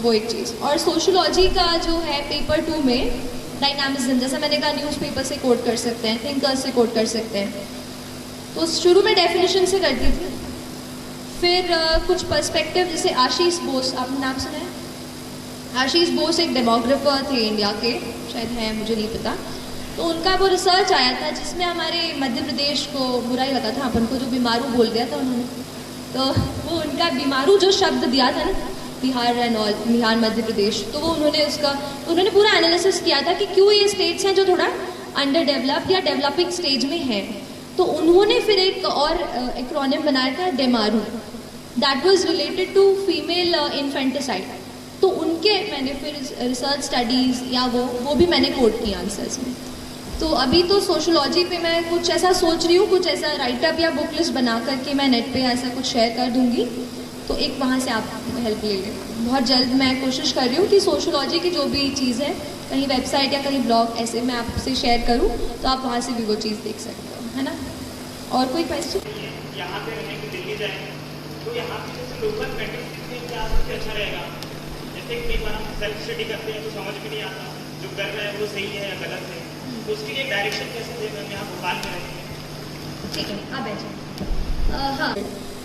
वो एक चीज़। और सोशोलॉजी का जो है पेपर 2 में डायनामिज्म, जैसा मैंने कहा न्यूज़पेपर से कोट कर सकते हैं, थिंकर्स से कोट कर सकते हैं, तो शुरू में डेफिनेशन से करती थी। फिर कुछ पर्सपेक्टिव, जैसे आशीष बोस, आपने नाम सुना है? आशीष बोस एक डेमोग्राफर थे इंडिया के, शायद हैं, मुझे नहीं पता। तो उनका वो रिसर्च आया था जिसमें हमारे मध्य प्रदेश को बुरा ही लगा था, अपन को जो बीमारू बोल दिया था उन्होंने। तो वो उनका बीमारू जो शब्द दिया था ना, बिहार एंड ऑल, बिहार मध्य प्रदेश, तो वो उन्होंने पूरा एनालिसिस किया था कि क्यों ये स्टेट्स हैं जो थोड़ा अंडर डेवलप्ड या डेवलपिंग स्टेज में हैं। तो उन्होंने फिर एक और एक्रोनिम बनाया था, डेमारू, that was related to female infanticide. तो उनके मैंने फिर रिसर्च स्टडीज़ या वो भी मैंने कोट किया आंसर्स में। तो अभी तो सोशोलॉजी पे मैं कुछ ऐसा सोच रही हूँ, कुछ ऐसा राइटअप या बुक लिस्ट बना करके मैं नेट पे ऐसा कुछ शेयर कर दूँगी, तो एक वहाँ से आप हेल्प ले लें। बहुत जल्द मैं कोशिश कर रही हूँ कि सोशोलॉजी की जो भी चीज़ है कहीं वेबसाइट या कहीं ब्लॉग ऐसे मैं आपसे शेयर करूँ, तो आप वहाँ से भी वो चीज़ देख सकते हो, है ना। और कोई क्वेश्चन? यहाँ पे रहेंगे, दिल्ली जाएंगे तो यहाँ पे जैसे लोकल मेथड्स सीखने क्या सबसे अच्छा रहेगा? जैसे कई बार हम सेल्फ स्टडी करते हैं तो समझ में नहीं आता जो कर रहे हैं वो सही है या गलत है, तो उसके लिए डायरेक्शन कैसे दें? हम यहाँ भोपाल में रहते हैं। ठीक है, आप बैठिए। हाँ,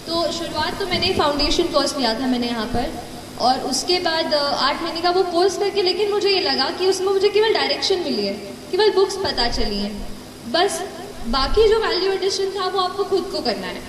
तो शुरुआत तो मैंने फाउंडेशन कोर्स किया था मैंने यहाँ पर, और उसके बाद 8 महीने का वो कोर्स करके, लेकिन मुझे ये लगा कि उसमें मुझे केवल डायरेक्शन मिली है, केवल बुक्स पता चली हैं, बस बाकी जो वैल्यू एडिशन था वो आपको खुद को करना है।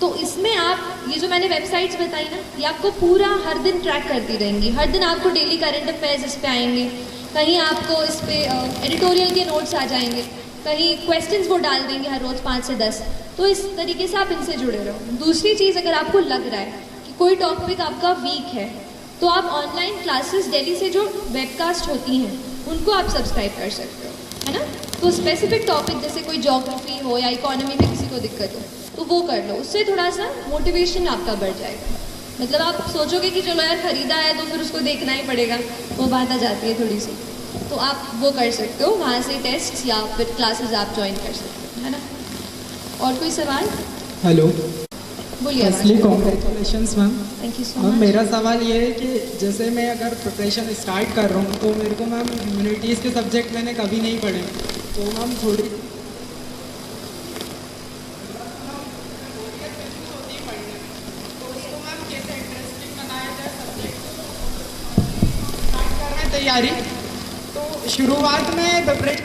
तो इसमें आप ये जो मैंने वेबसाइट्स बताई ना, ये आपको पूरा हर दिन ट्रैक करती रहेंगी। हर दिन आपको डेली करंट अफेयर्स इस पे आएंगे, कहीं आपको इस पे एडिटोरियल के नोट्स आ जाएंगे, कहीं क्वेश्चंस वो डाल देंगे हर रोज़ 5 से 10। तो इस तरीके से आप इनसे जुड़े रहो। दूसरी चीज़, अगर आपको लग रहा है कि कोई टॉपिक आपका वीक है, तो आप ऑनलाइन क्लासेस दिल्ली से जो वेबकास्ट होती हैं उनको आप सब्सक्राइब कर सकते हो, है ना। तो स्पेसिफिक टॉपिक जैसे कोई ज्योग्राफी हो या इकोनॉमी में किसी को दिक्कत हो तो वो कर लो, उससे थोड़ा सा मोटिवेशन आपका बढ़ जाएगा। मतलब आप सोचोगे कि चलो यार खरीदा है तो फिर उसको देखना ही पड़ेगा, वो बात आ जाती है थोड़ी सी। तो आप वो कर सकते हो, वहाँ से टेस्ट या फिर क्लासेस आप ज्वाइन कर सकते हो, है ना। और कोई सवाल? हेलो, बोलिए। Firstly congratulations ma'am. Thank you so ma'am, much. मेरा सवाल ये है कि जैसे मैं अगर प्रिपरेशन स्टार्ट कर रहा हूँ तो मेरे को मैम ह्यूमैनिटीज़ के सब्जेक्ट मैंने कभी नहीं पढ़े, तो मैम थोड़ी तैयारी, तो शुरुआत में प्रिपरेशन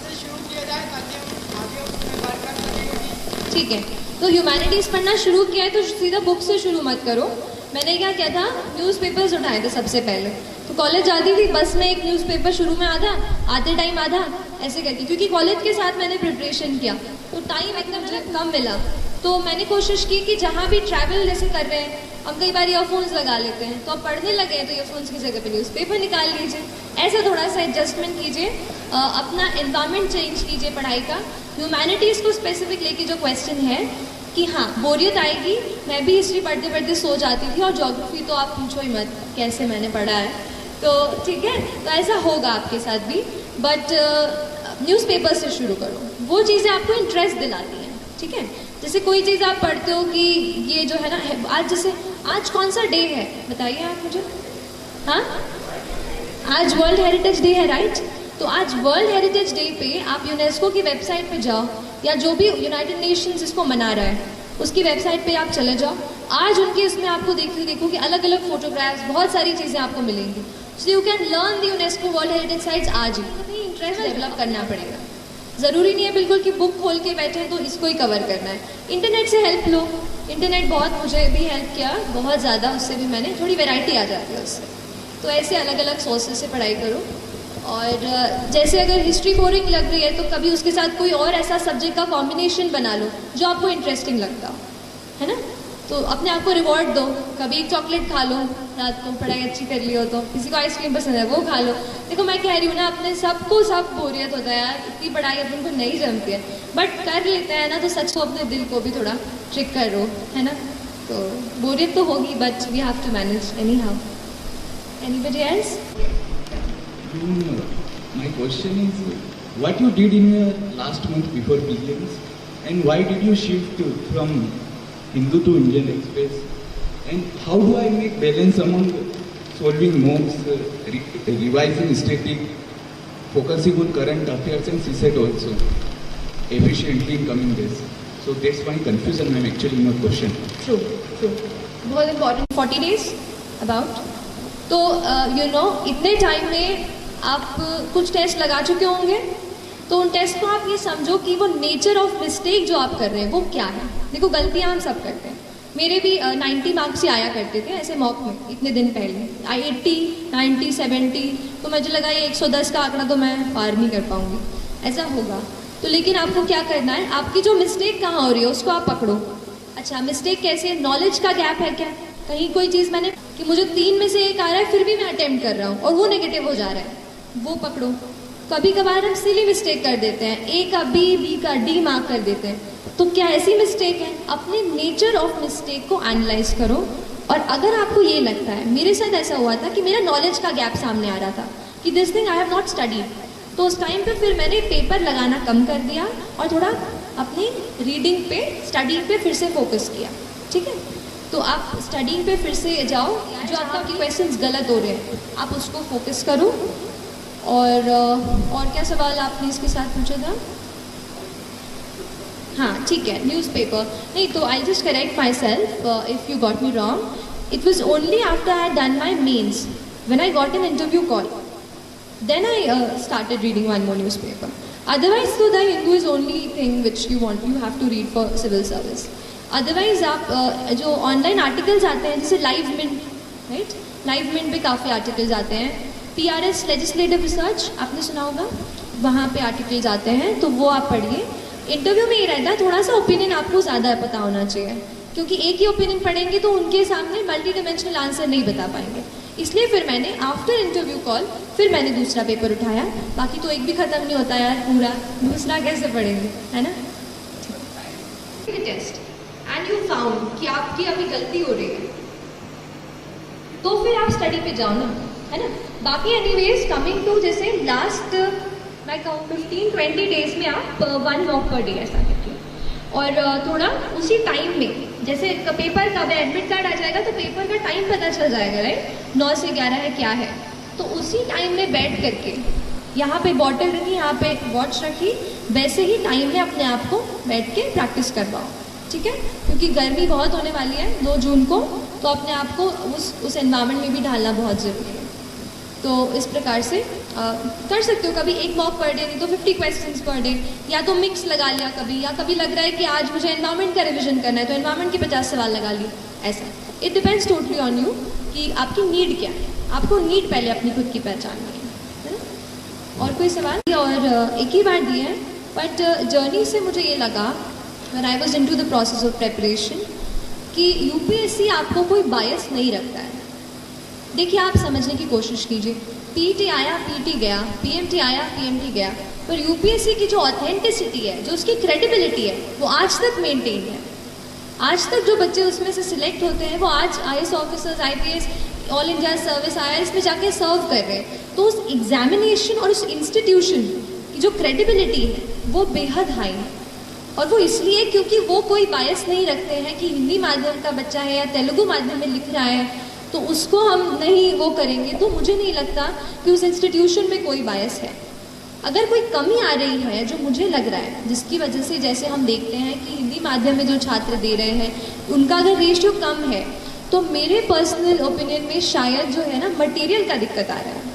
से शुरू किया जाए ताकि हम आगे उसमें वर्क कर सकें। ठीक है, तो ह्यूमैनिटीज़ पढ़ना शुरू किया है तो सीधा बुक से शुरू मत करो। मैंने क्या किया था, न्यूज़पेपर्स उठाए थे सबसे पहले। तो कॉलेज जाती थी, बस में एक न्यूज़पेपर शुरू में आधा, आते टाइम आधा, ऐसे करती, क्योंकि कॉलेज के साथ मैंने प्रिपरेशन किया तो टाइम एकदम मुझे कम मिला। तो मैंने कोशिश की कि जहाँ भी ट्रैवल जैसे कर रहे हैं, हम कई बार ईयरफोन्स लगा लेते हैं, तो अब पढ़ने लगे हैं तो ईयरफोन्स की जगह पे न्यूज़पेपर निकाल लीजिए। ऐसा थोड़ा सा एडजस्टमेंट कीजिए, अपना एनवायरनमेंट चेंज कीजिए पढ़ाई का। ह्यूमैनिटीज़ को स्पेसिफिक लेके जो क्वेश्चन है कि हाँ बोरियत आएगी, मैं भी हिस्ट्री पढ़ते पढ़ते सो जाती थी, और ज्योग्राफी तो आप पूछो ही मत कैसे मैंने पढ़ा है, तो ठीक है, तो ऐसा होगा आपके साथ भी। बट न्यूज़पेपर से शुरू करो, वो चीज़ें आपको इंटरेस्ट दिलाती हैं, ठीक है। जैसे कोई चीज़ आप पढ़ते हो कि ये जो है ना, आज जैसे आज कौन सा डे है बताइए आप मुझे। हाँ, आज वर्ल्ड हेरिटेज डे है, राइट। तो आज वर्ल्ड हेरिटेज डे पे आप यूनेस्को की वेबसाइट पे जाओ, या जो भी यूनाइटेड नेशंस इसको मना रहा है उसकी वेबसाइट पे आप चले जाओ। आज उनके उसमें आपको देखो कि अलग अलग फोटोग्राफ्स, बहुत सारी चीज़ें आपको मिलेंगी। सो you can learn the UNESCO world heritage sites आज ही। इंटरेस्ट डेवलप करना पड़ेगा, ज़रूरी नहीं है बिल्कुल कि बुक खोल के बैठे तो इसको ही कवर करना है। इंटरनेट से हेल्प लो, इंटरनेट बहुत मुझे भी हेल्प किया, बहुत ज़्यादा, उससे भी मैंने थोड़ी वैरायटी आ जाती है उससे। तो ऐसे अलग अलग सोर्सेज से पढ़ाई करो। और जैसे अगर हिस्ट्री बोरिंग लग रही है तो कभी उसके साथ कोई और ऐसा सब्जेक्ट का कॉम्बिनेशन बना लो जो आपको इंटरेस्टिंग लगता हो, है ना। तो अपने आप को रिवॉर्ड दो, कभी एक चॉकलेट खा लो रात को, पढ़ाई अच्छी कर ली हो तो। किसी को आइसक्रीम पसंद है वो खा लो। देखो मैं कह रही हूँ ना, अपने सबको सब बोरियत होता है यार, इतनी पढ़ाई अपन को नहीं जमती है, बट कर लेते हैं ना तो सच को अपने दिल को भी थोड़ा ट्रिक करो, है ना। तो बोरियत तो होगी, but we have to manage anyhow. Anybody else? My question is, what you did in your last month before prelims, and why did you shift from Hindu to Indian Express, and how do I make balance among solving mocks, revising static, focusing on current affairs and CSET also efficiently in coming days? So that's my confusion, ma'am, actually my question. True. बहुत important 40 days about. तो इतने time में आप कुछ test लगा चुके होंगे, तो उन टेस्ट को आप ये समझो कि वो नेचर ऑफ मिस्टेक जो आप कर रहे हैं वो क्या है। देखो गलतियाँ हम सब करते हैं, मेरे भी 90 मार्क्स ही आया करते थे ऐसे मॉक में इतने दिन पहले, 80, 90, 70, तो मुझे लगा ये 110 का आंकड़ा तो मैं पार नहीं कर पाऊँगी, ऐसा होगा। तो लेकिन आपको क्या करना है, आपकी जो मिस्टेक कहाँ हो रही है उसको आप पकड़ो। अच्छा मिस्टेक कैसे, नॉलेज का गैप है क्या, कहीं कोई चीज़ मैंने कि मुझे 3 में से 1 आ रहा है फिर भी मैं अटेम्प्ट कर रहा हूँ और वो नेगेटिव हो जा रहा है, वो पकड़ो। कभी कभार हम सिली मिस्टेक कर देते हैं, ए का बी, बी का डी मार्क कर देते हैं, तो क्या ऐसी मिस्टेक है? अपने नेचर ऑफ मिस्टेक को एनालाइज करो। और अगर आपको ये लगता है, मेरे साथ ऐसा हुआ था कि मेरा नॉलेज का गैप सामने आ रहा था कि this thing I have not studied, तो उस टाइम पे फिर मैंने पेपर लगाना कम कर दिया और थोड़ा अपनी रीडिंग पे, स्टडी पे फिर से फोकस किया, ठीक है। तो आप स्टडिंग पे फिर से जाओ, जो आपके क्वेश्चंस गलत हो रहे हैं आप उसको फोकस करो। और क्या सवाल आपने इसके साथ पूछा था? हाँ ठीक है, न्यूज़पेपर नहीं, तो I just correct myself if you got me wrong. It was only after I had done my mains when I got an interview call, then I started reading one more newspaper. Otherwise, so the Hindu is only thing which you have to read for civil service. Otherwise, आप जो online articles आते हैं जैसे Live Mint, right, Live Mint पे काफ़ी articles आते हैं। PRS legislative research आपने सुना होगा, वहाँ पे आर्टिकल्स आते हैं, तो वो आप पढ़िए। इंटरव्यू में ये रहता है थोड़ा सा ओपिनियन आपको ज़्यादा पता होना चाहिए, क्योंकि एक ही ओपिनियन पढ़ेंगे तो उनके सामने मल्टी डायमेंशनल आंसर नहीं बता पाएंगे। इसलिए फिर मैंने आफ्टर इंटरव्यू कॉल फिर मैंने दूसरा पेपर उठाया। बाकी तो एक भी ख़त्म नहीं होता यार पूरा, दूसरा कैसे पढ़ेंगे, है ना। टेस्ट एंड यू फाउंड कि आपकी अभी गलती हो रही है, तो फिर आप स्टडी पे जाओ ना, है ना। बाकी एनीवेज कमिंग टू जैसे लास्ट मैं कहूँ 15-20 डेज में आप 1 वॉक पर डे ऐसा करिए, और थोड़ा उसी टाइम में जैसे पेपर कब है, एडमिट कार्ड आ जाएगा तो पेपर का टाइम पता चल जाएगा, राइट, 9 से 11 है क्या है, तो उसी टाइम में बैठ करके यहाँ पे बॉटल रखी, यहाँ पे वॉच रखी, वैसे ही टाइम में अपने आप को बैठ के प्रैक्टिस करवाओ, ठीक है। क्योंकि गर्मी बहुत होने वाली है 2 जून को, तो अपने आप को उस एनवायरनमेंट में भी ढालना बहुत ज़रूरी है। तो इस प्रकार से कर सकते हो, कभी 1 वॉक पर डे, नहीं तो 50 क्वेश्चंस पर डे, या तो मिक्स लगा लिया कभी, या कभी लग रहा है कि आज मुझे एनवायरनमेंट का रिवीजन करना है तो एनवायरनमेंट के 50 सवाल लगा लिए, ऐसा। It depends totally on you कि आपकी नीड क्या है, आपको नीड पहले अपनी खुद की पहचाननी है ना। और कोई सवाल? और एक ही बार दिए हैं, बट जर्नी से मुझे ये लगा when I was into the process of preparation कि यूपीएससी आपको कोई बायस नहीं रखता है। देखिए, आप समझने की कोशिश कीजिए, पीटी आया पीटी गया, पीएमटी आया पीएमटी गया, पर यूपीएससी की जो ऑथेंटिसिटी है, जो उसकी क्रेडिबिलिटी है, वो आज तक मेंटेन है। आज तक जो बच्चे उसमें से सिलेक्ट होते हैं वो आज IAS officers, IPS, all India service, IRS में जाके सर्व कर रहे हैं। तो उस एग्जामिनेशन और उस इंस्टीट्यूशन की जो क्रेडिबिलिटी है वो बेहद हाई है, और वो इसलिए क्योंकि वो कोई बायस नहीं रखते हैं कि हिंदी माध्यम का बच्चा है या तेलुगु माध्यम में लिख रहा है तो उसको हम नहीं वो करेंगे। तो मुझे नहीं लगता कि उस इंस्टीट्यूशन में कोई बायस है। अगर कोई कमी आ रही है जो मुझे लग रहा है, जिसकी वजह से जैसे हम देखते हैं कि हिंदी माध्यम में जो छात्र दे रहे हैं उनका अगर रेशियो कम है, तो मेरे पर्सनल ओपिनियन में शायद जो है ना मटेरियल का दिक्कत आ रहा है।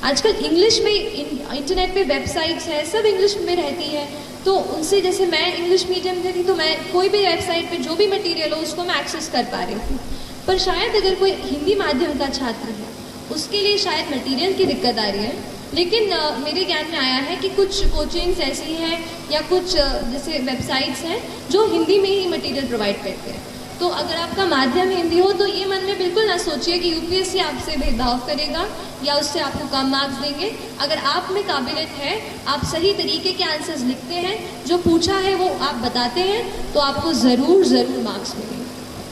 आजकल इंग्लिश में इंटरनेट पे वेबसाइट्स हैं, सब इंग्लिश में रहती है, तो उनसे जैसे मैं इंग्लिश मीडियम से थी तो मैं कोई भी वेबसाइट पे जो भी मटेरियल हो उसको मैं एक्सेस कर पा रही थी। पर शायद अगर कोई हिंदी माध्यम का छात्र है उसके लिए शायद मटेरियल की दिक्कत आ रही है। लेकिन मेरे ज्ञान में आया है कि कुछ कोचिंग्स ऐसी हैं या कुछ जैसे वेबसाइट्स हैं जो हिंदी में ही मटेरियल प्रोवाइड करते हैं। तो अगर आपका माध्यम हिंदी हो तो ये मन में बिल्कुल ना सोचिए कि यूपीएससी आपसे भेदभाव करेगा या उससे आपको कम मार्क्स देंगे। अगर आप में काबिलियत है, आप सही तरीके के आंसर्स लिखते हैं, जो पूछा है वो आप बताते हैं, तो आपको ज़रूर मार्क्स मिलेंगे,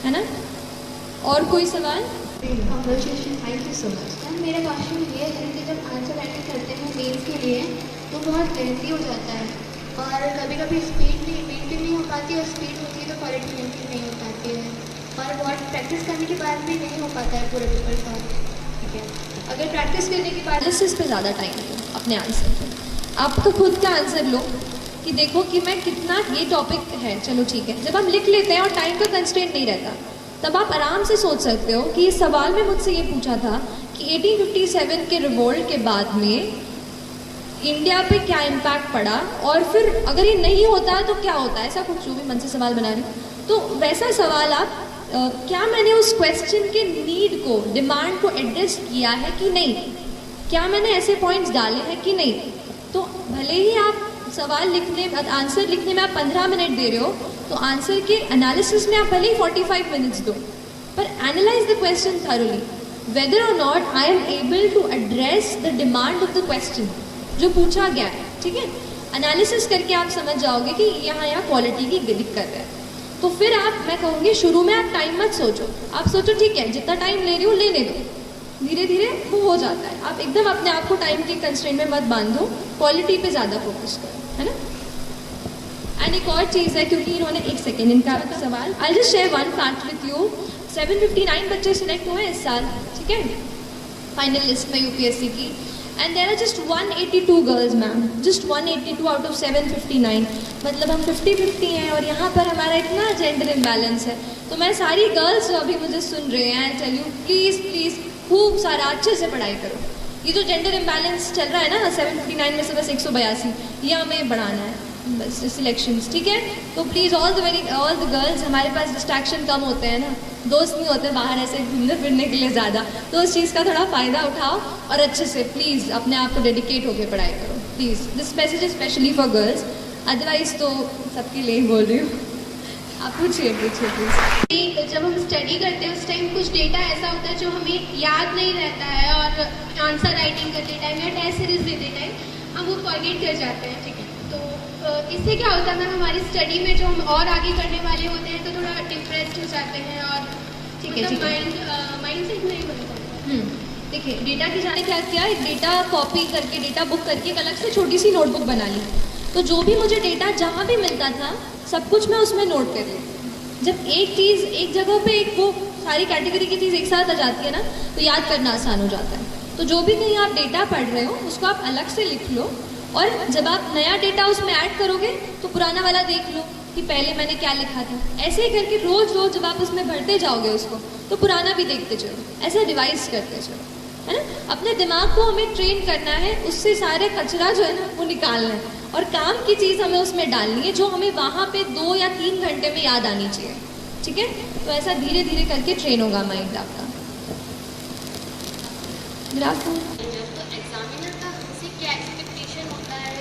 है ना। और कोई सवाल? Thank you so much. Ma'am, मेरा क्वेश्चन ये है कि जब आंसर राइटिंग करते हैं मेन्स के लिए तो बहुत लेंथी हो जाता है, और कभी कभी स्पीड भी मेंटेन नहीं हो पाती, और स्पीड होती है तो क्वालिटी मेंटेन नहीं हो पाती है, और बहुत प्रैक्टिस करने के बाद भी नहीं हो पाता है पूरे पेपर का। ठीक है, अगर प्रैक्टिस करने के बाद एनालिसिस पे ज़्यादा टाइम दो अपने आंसर पे। आप तो खुद का आंसर लो कि देखो कि मैं कितना, ये टॉपिक है, चलो ठीक है। जब हम लिख लेते हैं और टाइम का कंस्ट्रेंट नहीं रहता, तब आप आराम से सोच सकते हो कि इस सवाल में मुझसे ये पूछा था कि 1857 के रिवोल्ट के बाद में इंडिया पे क्या इम्पैक्ट पड़ा, और फिर अगर ये नहीं होता तो क्या होता है, ऐसा कुछ जो भी मन से सवाल बना रही हूँ। तो वैसा सवाल आप क्या मैंने उस क्वेश्चन के नीड को, डिमांड को एड्रेस किया है कि नहीं, क्या मैंने ऐसे पॉइंट्स डाले हैं कि नहीं। तो भले ही आप सवाल लिखने, आंसर लिखने में आप 15 मिनट दे रहे हो, तो आंसर के एनालिसिस में आप भले ही 45 मिनट्स दो, पर analyse the question thoroughly whether और not I am able to address the demand of the question जो पूछा गया है। ठीक है, एनालिसिस करके आप समझ जाओगे कि यहाँ क्वालिटी की दिक्कत है। तो फिर आप, मैं कहूँगी शुरू में आप टाइम मत सोचो, आप सोचो ठीक है जितना टाइम ले रही हूँ लेने दो, धीरे धीरे वो हो जाता है। आप एकदम अपने आप को टाइम के कंस्ट्रेंट में मत बांधो, क्वालिटी पे ज़्यादा फोकस करो, है ना। एंड एक और चीज़ है, क्योंकि इन्होंने, एक सेकेंड, इनका सवाल, I just share one fact with you. 759 बच्चे सिलेक्ट हुए इस साल, ठीक है, फाइनल लिस्ट में यूपीएससी की। And there are just 182 girls ma'am, just 182 out of 759, मतलब हम 50-50 हैं। और यहाँ पर हमारा इतना जेंडर इम्बैलेंस है। तो मैं सारी गर्ल्स जो अभी मुझे सुन रहे हैं, टेल यू प्लीज़ प्लीज़ खूब सारा अच्छे से पढ़ाई करो। ये जो जेंडर इम्बैलेंस चल रहा है ना 759 में से बस 182, ये हमें बढ़ाना है बस सिलेक्शंस, ठीक है। तो प्लीज़ ऑल द गर्ल्स, हमारे पास डिस्ट्रैक्शन कम होते हैं ना, दोस्त नहीं होते बाहर ऐसे घूमने फिरने के लिए ज़्यादा, तो उस चीज़ का थोड़ा फ़ायदा उठाओ और अच्छे से प्लीज़ अपने आप को डेडिकेट होकर पढ़ाई करो please. This message is specially for girls, otherwise तो सबके लिए ही बोल रही हूँ। आप पूछिए प्लीज़। जब हम स्टडी करते हैं उस टाइम कुछ डेटा ऐसा होता है जो हमें याद नहीं रहता है, और आंसर राइटिंग करते टाइम या टेस्ट सीरीज देते टाइम हम वो फॉरगेट कर जाते हैं, ठीक है। तो इससे क्या होता है मैम, हमारी स्टडी में जो हम और आगे करने वाले होते हैं तो थोड़ा डिप्रेस्ड हो जाते हैं, और माइंड सेट नहीं बनता। देखिए डेटा की जाने क्या किया, एक डेटा कॉपी करके, डेटा बुक करके एक अलग से छोटी सी नोटबुक बना ली। तो जो भी मुझे डेटा जहाँ भी मिलता था सब कुछ मैं उसमें नोट कर ली। जब एक चीज़ एक जगह पे, एक वो सारी कैटेगरी की चीज़ एक साथ आ जाती है ना, तो याद करना आसान हो जाता है। तो जो भी कहीं आप डेटा पढ़ रहे हो उसको आप अलग से लिख लो, और जब आप नया डेटा उसमें ऐड करोगे तो पुराना वाला देख लो कि पहले मैंने क्या लिखा था। ऐसे ही करके रोज़ रोज़ जब आप उसमें भरते जाओगे उसको, तो पुराना भी देखते चलो, ऐसे रिवाइज करते चलो, है ना। अपने दिमाग को हमें ट्रेन करना है, उससे सारे कचरा जो है ना वो निकालना है, और काम की चीज़ हमें उसमें डालनी है जो हमें वहाँ पे 2 या 3 घंटे में याद आनी चाहिए, ठीक है। तो ऐसा धीरे धीरे करके ट्रेन होगा माइंड आपका। तो एग्जामिनर का हमसे क्या एक्सपेक्टेशन होता है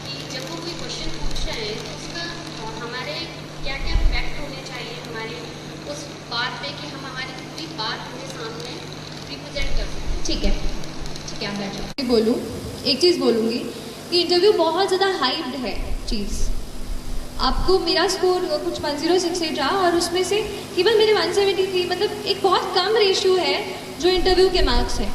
कि जब वो कोई क्वेश्चन पूछ रहे हैं तो उसका हमारे क्या क्या फैक्ट होने चाहिए हमारे उस बात पे कि हम हमारी पूरी बात उनके सामने रिप्रेजेंट कर सकें। ठीक है, ठीक है, आप बैठ जाओ। बोलूँ एक चीज़ बोलूँगी कि इंटरव्यू बहुत ज़्यादा हाइप्ड है चीज़। आपको मेरा स्कोर कुछ 1068 रहा, और उसमें से केवल मेरे 173, मतलब एक बहुत कम रेशियो है जो इंटरव्यू के मार्क्स हैं।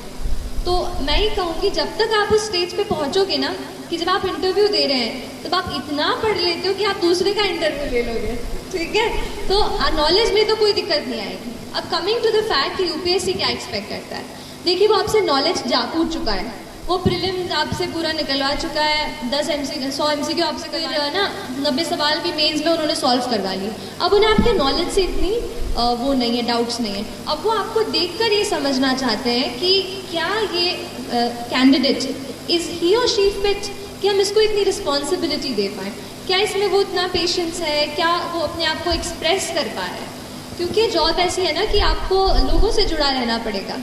तो मैं ही कहूँगी जब तक आप उस स्टेज पे पहुँचोगे ना कि जब आप इंटरव्यू दे रहे हैं तब आप इतना पढ़ लेते हो कि आप दूसरे का इंटरव्यू ले लोगे, ठीक है। तो नॉलेज में तो कोई दिक्कत नहीं आएगी। अब कमिंग टू द फैक्ट कि यूपीएससी क्या एक्सपेक्ट करता है, देखिए वो आपसे नॉलेज पूछ चुका है, वो प्रीलिम्स आपसे पूरा निकलवा चुका है, 100 MCQ आपसे करवा ना, 90 सवाल भी मेंस में उन्होंने सॉल्व करवा लिए। अब उन्हें आपके नॉलेज से इतनी वो नहीं है, डाउट्स नहीं है। अब वो आपको देखकर ये समझना चाहते हैं कि क्या ये कैंडिडेट इज़ ही और शी फिट, कि हम इसको इतनी रिस्पॉन्सिबिलिटी दे पाएँ, क्या इसमें वो इतना पेशेंस है, क्या वो अपने आप को एक्सप्रेस कर पा रहे हैं। क्योंकि जॉब ऐसी है ना कि आपको लोगों से जुड़ा रहना पड़ेगा।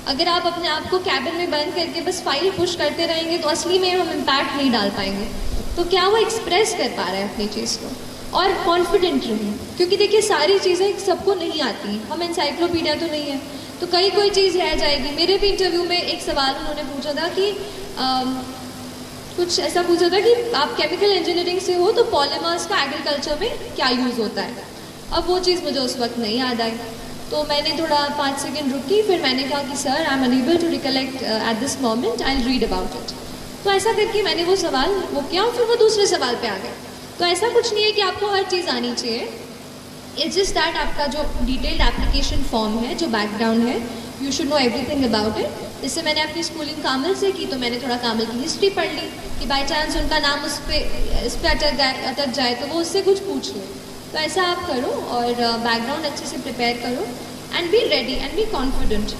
अगर आप अपने आप को कैबिन में बंद करके बस फाइल पुश करते रहेंगे तो असली में हम इम्पैक्ट नहीं डाल पाएंगे। तो क्या वो एक्सप्रेस कर पा रहे हैं अपनी चीज़ को, और कॉन्फिडेंट रहें। क्योंकि देखिए सारी चीज़ें सबको नहीं आती, हम एनसाइक्लोपीडिया तो नहीं है, तो कोई चीज़ रह जाएगी। मेरे भी इंटरव्यू में एक सवाल उन्होंने पूछा था कि कुछ ऐसा पूछा था कि आप केमिकल इंजीनियरिंग से हो तो पॉलीमर्स का एग्रीकल्चर में क्या यूज़ होता है। अब वो चीज़ मुझे उस वक्त नहीं याद आई, तो मैंने थोड़ा 5 सेकंड रुकी, फिर मैंने कहा कि sir I am unable to recollect at this moment, I will read about it. तो ऐसा करके मैंने वो सवाल वो किया, और फिर वो दूसरे सवाल पे आ गया। तो ऐसा कुछ नहीं है कि आपको हर चीज़ आनी चाहिए, इट्स जस्ट दैट आपका जो डिटेल्ड एप्लीकेशन फॉर्म है, जो बैकग्राउंड है, you should know everything about it. जैसे मैंने अपनी स्कूलिंग कामिल से की, तो मैंने थोड़ा कामिल की हिस्ट्री पढ़ ली कि बाई चांस उनका नाम इस पर अटक जाए तो वो उससे कुछ पूछ ले। तो ऐसा आप करो और बैकग्राउंड अच्छे से प्रिपेयर करो, and be ready and be confident.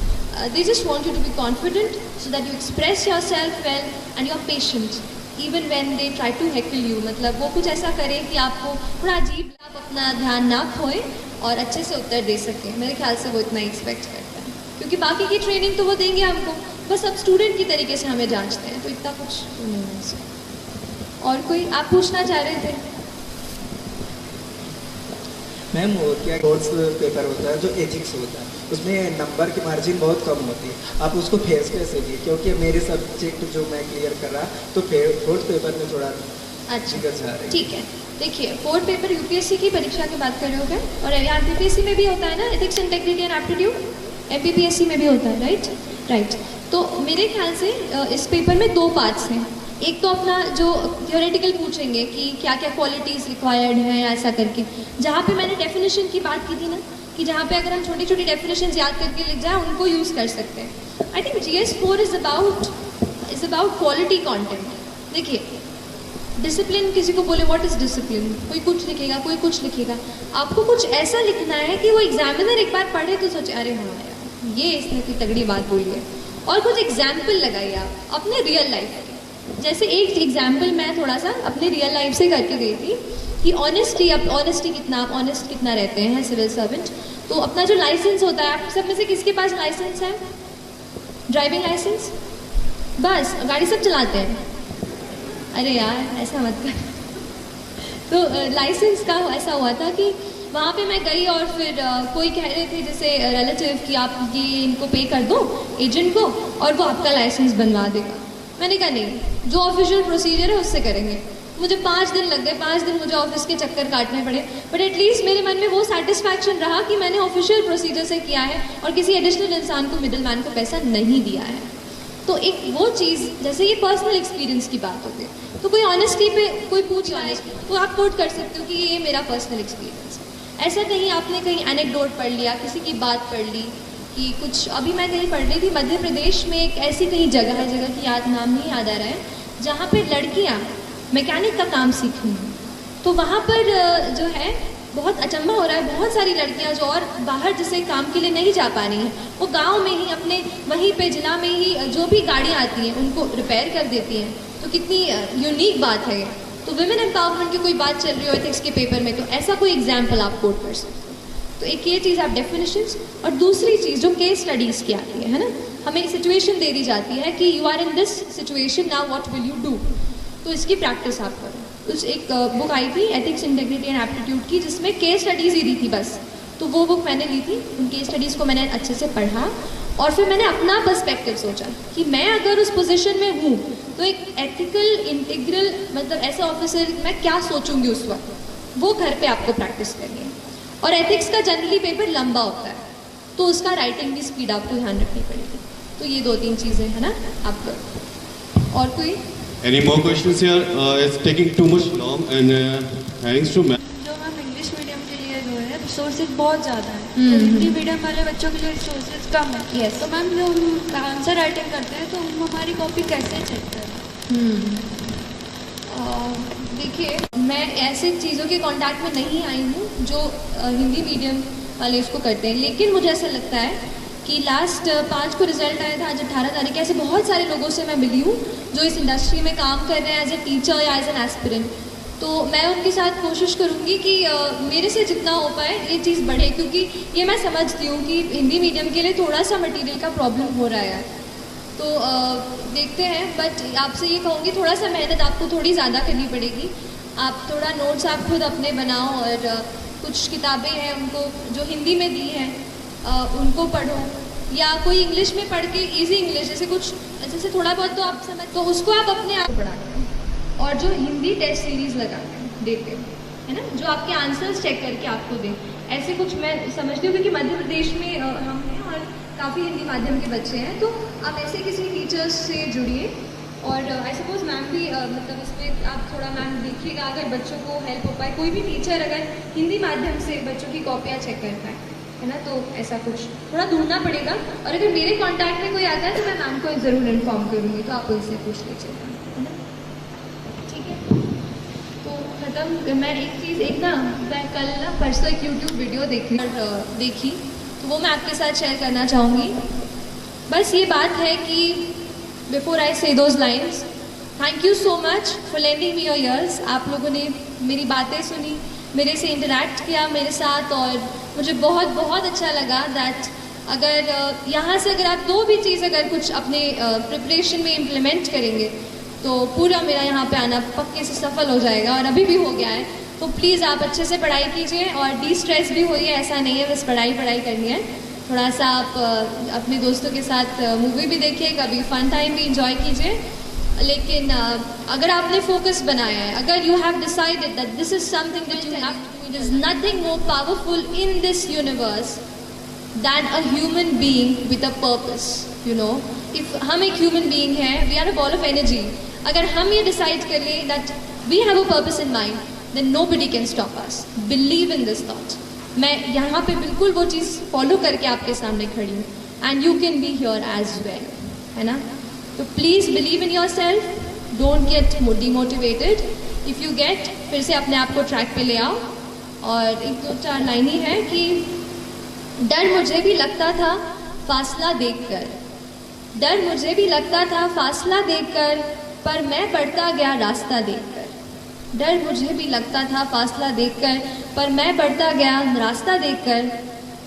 They just want you to be confident so that you express your self well and you are patient even when they try to heckle you. मतलब वो कुछ ऐसा करें कि आपको थोड़ा अजीब, आप अपना ध्यान ना खोए और अच्छे से उत्तर दे सकें। मेरे ख्याल से वो इतना एक्सपेक्ट करता है, क्योंकि बाकी की ट्रेनिंग तो वो देंगे हमको, बस अब स्टूडेंट की तरीके से हमें जांचते हैं, तो इतना कुछ नहीं है इसमें। और कोई आप पूछना चाह रहे थे? मैम वो क्या कोर्स पेपर होता है जो एथिक्स होता है, उसमें नंबर की मार्जिन बहुत कम होती है, आप उसको फेस कैसे किए? क्योंकि मेरे सब्जेक्ट जो मैं क्लियर कर रहा तो फोर्थ पेपर में थोड़ा अच्छा ठीक है। देखिए 4th पेपर यूपीएससी की परीक्षा की बात कर रहे हो क्या? और एमपीपीएससी में भी होता है ना, ethics and technique and aptitude, MPPSC में भी होता है, राइट। तो मेरे ख्याल से इस पेपर में 2 पार्ट्स हैं। एक तो अपना जो थियोरेटिकल पूछेंगे कि क्या क्या क्वालिटीज़ रिक्वायर्ड हैं ऐसा करके, जहाँ पे मैंने डेफिनेशन की बात की थी ना, कि जहाँ पे अगर हम छोटी छोटी डेफिनेशंस याद करके लिख जाए उनको यूज़ कर सकते हैं। I think GS4 is about quality content. देखिए, डिसिप्लिन, किसी को बोले व्हाट इज़ डिसिप्लिन, कोई कुछ लिखेगा, कोई कुछ लिखेगा। आपको कुछ ऐसा लिखना है कि वो एग्जामिनर एक बार पढ़े तो सोचे अरे हाँ यार ये इसने कोई तगड़ी बात बोली है। और कुछ एग्जाम्पल लगाइए आप अपने रियल लाइफ के। जैसे एक एग्जाम्पल मैं थोड़ा सा अपने रियल लाइफ से करके गई थी कि ऑनेस्टी कितना, आप ऑनेस्ट कितना रहते हैं सिविल सर्वेंट। तो अपना जो लाइसेंस होता है, आप सब में से किसके पास लाइसेंस है? ड्राइविंग लाइसेंस, बस गाड़ी सब चलाते हैं। अरे यार ऐसा मत कर। तो लाइसेंस का ऐसा हुआ था कि वहाँ पे मैं गई और फिर कोई कह रहे थे जैसे रिलेटिव कि आप ये इनको पे कर दो एजेंट को और वो आपका लाइसेंस बनवा देगा। मैंने कहा नहीं, जो ऑफिशियल प्रोसीजर है उससे करेंगे। मुझे 5 दिन लग गए, 5 दिन मुझे ऑफिस के चक्कर काटने पड़े, बट एटलीस्ट मेरे मन में वो सेटिस्फैक्शन रहा कि मैंने ऑफिशियल प्रोसीजर से किया है और किसी एडिशनल इंसान को, मिडिल मैन को पैसा नहीं दिया है। तो एक वो चीज़, जैसे ये पर्सनल एक्सपीरियंस की बात होती है, तो कोई ऑनेस्टी पे कोई पूछ रहा तो आप कोट कर सकते हो कि ये मेरा पर्सनल एक्सपीरियंस है। ऐसा नहीं आपने कहीं एनेक्डोट पढ़ लिया, किसी की बात पढ़ ली कि कुछ। अभी मैं कहीं पढ़ रही थी, मध्य प्रदेश में एक ऐसी कहीं जगह है, जगह की नाम नहीं याद आ रहा है, जहाँ पर लड़कियाँ मैकेनिक का काम सीख रही हैं। तो वहाँ पर जो है बहुत अचंभा हो रहा है, बहुत सारी लड़कियाँ जो और बाहर जैसे काम के लिए नहीं जा पा रही हैं, वो गांव में ही अपने वहीं पे जिला में ही जो भी गाड़ियाँ आती हैं उनको रिपेयर कर देती हैं। तो कितनी यूनिक बात है। तो विमेन एम्पावरमेंट की कोई बात चल रही हो एथिक्स के पेपर में, तो ऐसा कोई एग्जाम्पल आप कोट कर सकते हो। तो एक ये चीज़ आप डेफिनेशंस, और दूसरी चीज़ जो केस स्टडीज़ की आती है ना, हमें सिचुएशन दे दी जाती है कि you are in this situation, now what will you do. तो इसकी प्रैक्टिस आप करो। उस एक बुक आई थी एथिक्स, इंटेग्रिटी एंड एप्टीट्यूड की, जिसमें केस स्टडीज़ ही दी थी बस। तो वो बुक मैंने ली थी, उन केस स्टडीज़ को मैंने अच्छे से पढ़ा और फिर मैंने अपना पर्सपेक्टिव सोचा कि मैं अगर उस पोजीशन में हूँ तो एक एथिकल इंटीग्रल मतलब ऐसा ऑफिसर मैं क्या सोचूंगी उस वक्त, वो घर पे आपको प्रैक्टिस करनी है। और एथिक्स का जनरली पेपर लंबा होता है, तो उसका राइटिंग की स्पीड आपको ध्यान रखनी पड़ेगी। तो ये 2-3 चीज़ें है ना आप। और कोई Any more questions here? It's taking too much long and thanks to ma'am. जो मैम इंग्लिश मीडियम के लिए जो है रिसोर्सेज बहुत ज़्यादा है, तो हिंदी मीडियम वाले बच्चों के लिए रिसोर्सेज कम है। यस। तो मैम जो हम आंसर राइटिंग करते हैं तो हम हमारी कॉपी कैसे चेक करें? देखिए, मैं ऐसे चीज़ों के कांटेक्ट में नहीं आई हूँ जो हिंदी मीडियम वाले इसको करते हैं, लेकिन मुझे ऐसा लगता है कि लास्ट 5 को रिजल्ट आया था, आज 18 तारीख। ऐसे बहुत सारे लोगों से मैं मिली हूँ जो इस इंडस्ट्री में काम कर रहे हैं एज ए टीचर या एज एन एस्पिरेंट। तो मैं उनके साथ कोशिश करूँगी कि मेरे से जितना हो पाए ये चीज़ बढ़े, क्योंकि ये मैं समझती हूँ कि हिंदी मीडियम के लिए थोड़ा सा मटेरियल का प्रॉब्लम हो रहा है। तो देखते हैं, बट आपसे ये कहूँगी थोड़ा सा मेहनत आपको थोड़ी ज़्यादा करनी पड़ेगी। आप थोड़ा नोट्स आप खुद अपने बनाओ और कुछ किताबें हैं उनको जो हिंदी में दी हैं उनको पढ़ो, या कोई इंग्लिश में पढ़ के इजी इंग्लिश जैसे थोड़ा बहुत तो आप समझ, तो उसको आप अपने आप पढ़ा करें। और जो हिंदी टेस्ट सीरीज़ लगाते हैं देते हैं, है ना, जो आपके आंसर्स चेक करके आपको दें, ऐसे कुछ मैं समझती हूँ। क्योंकि मध्य प्रदेश में हम हैं और काफ़ी हिंदी माध्यम के बच्चे हैं, तो आप ऐसे किसी टीचर्स से जुड़िए। और आई सपोज मैम भी मतलब इस पर आप थोड़ा मैम देखिएगा, अगर बच्चों को हेल्प हो पाए, कोई भी टीचर अगर हिंदी माध्यम से बच्चों की कॉपियाँ चेक कर पाए, है ना, तो ऐसा कुछ थोड़ा ढूंढना पड़ेगा। और अगर मेरे कांटेक्ट में कोई आता है तो मैं मैम को ज़रूर इन्फॉर्म करूँगी, तो आप उनसे पूछ लीजिएगा, है ना, ठीक है। तो ख़त्म। मैं एक ना मैं कल ना परसों एक यूट्यूब वीडियो देखी, तो वो मैं आपके साथ शेयर करना चाहूँगी। बस ये बात है कि बिफोर आई से those lines, thank you so much for lending me your ears. आप लोगों ने मेरी बातें सुनी, मेरे से इंटरेक्ट किया मेरे साथ, और मुझे बहुत बहुत अच्छा लगा दैट अगर यहाँ से अगर आप 2 भी चीज़ अगर कुछ अपने प्रिपरेशन में इम्प्लीमेंट करेंगे तो पूरा मेरा यहाँ पे आना पक्के से सफल हो जाएगा, और अभी भी हो गया है। तो प्लीज़ आप अच्छे से पढ़ाई कीजिए और डी-स्ट्रेस भी होइए, ऐसा नहीं है बस पढ़ाई करनी है। थोड़ा सा आप अपने दोस्तों के साथ मूवी भी देखिए, कभी फन टाइम भी इंजॉय कीजिए। लेकिन अगर आपने फोकस बनाया है, अगर you have decided that this is something that you have to do, it is nothing more powerful in this universe than a human being with a purpose. You know, if हम एक human being हैं, we are a ball of energy. अगर हम ये decide कर लें that we have a purpose in mind, then nobody can stop us. Believe in this thought. मैं यहाँ पे बिल्कुल वो चीज़ फॉलो करके आपके सामने खड़ी हूँ, and you can be here as well, है ना? तो please believe in yourself, don't get demotivated. If you get, फिर से अपने आप को ट्रैक पे ले आओ। और एक दो चार लाइन ही है कि डर मुझे भी लगता था फासला देखकर, डर मुझे भी लगता था फासला देखकर, पर मैं बढ़ता गया रास्ता देखकर। डर मुझे भी लगता था फासला देखकर, पर मैं बढ़ता गया रास्ता देखकर।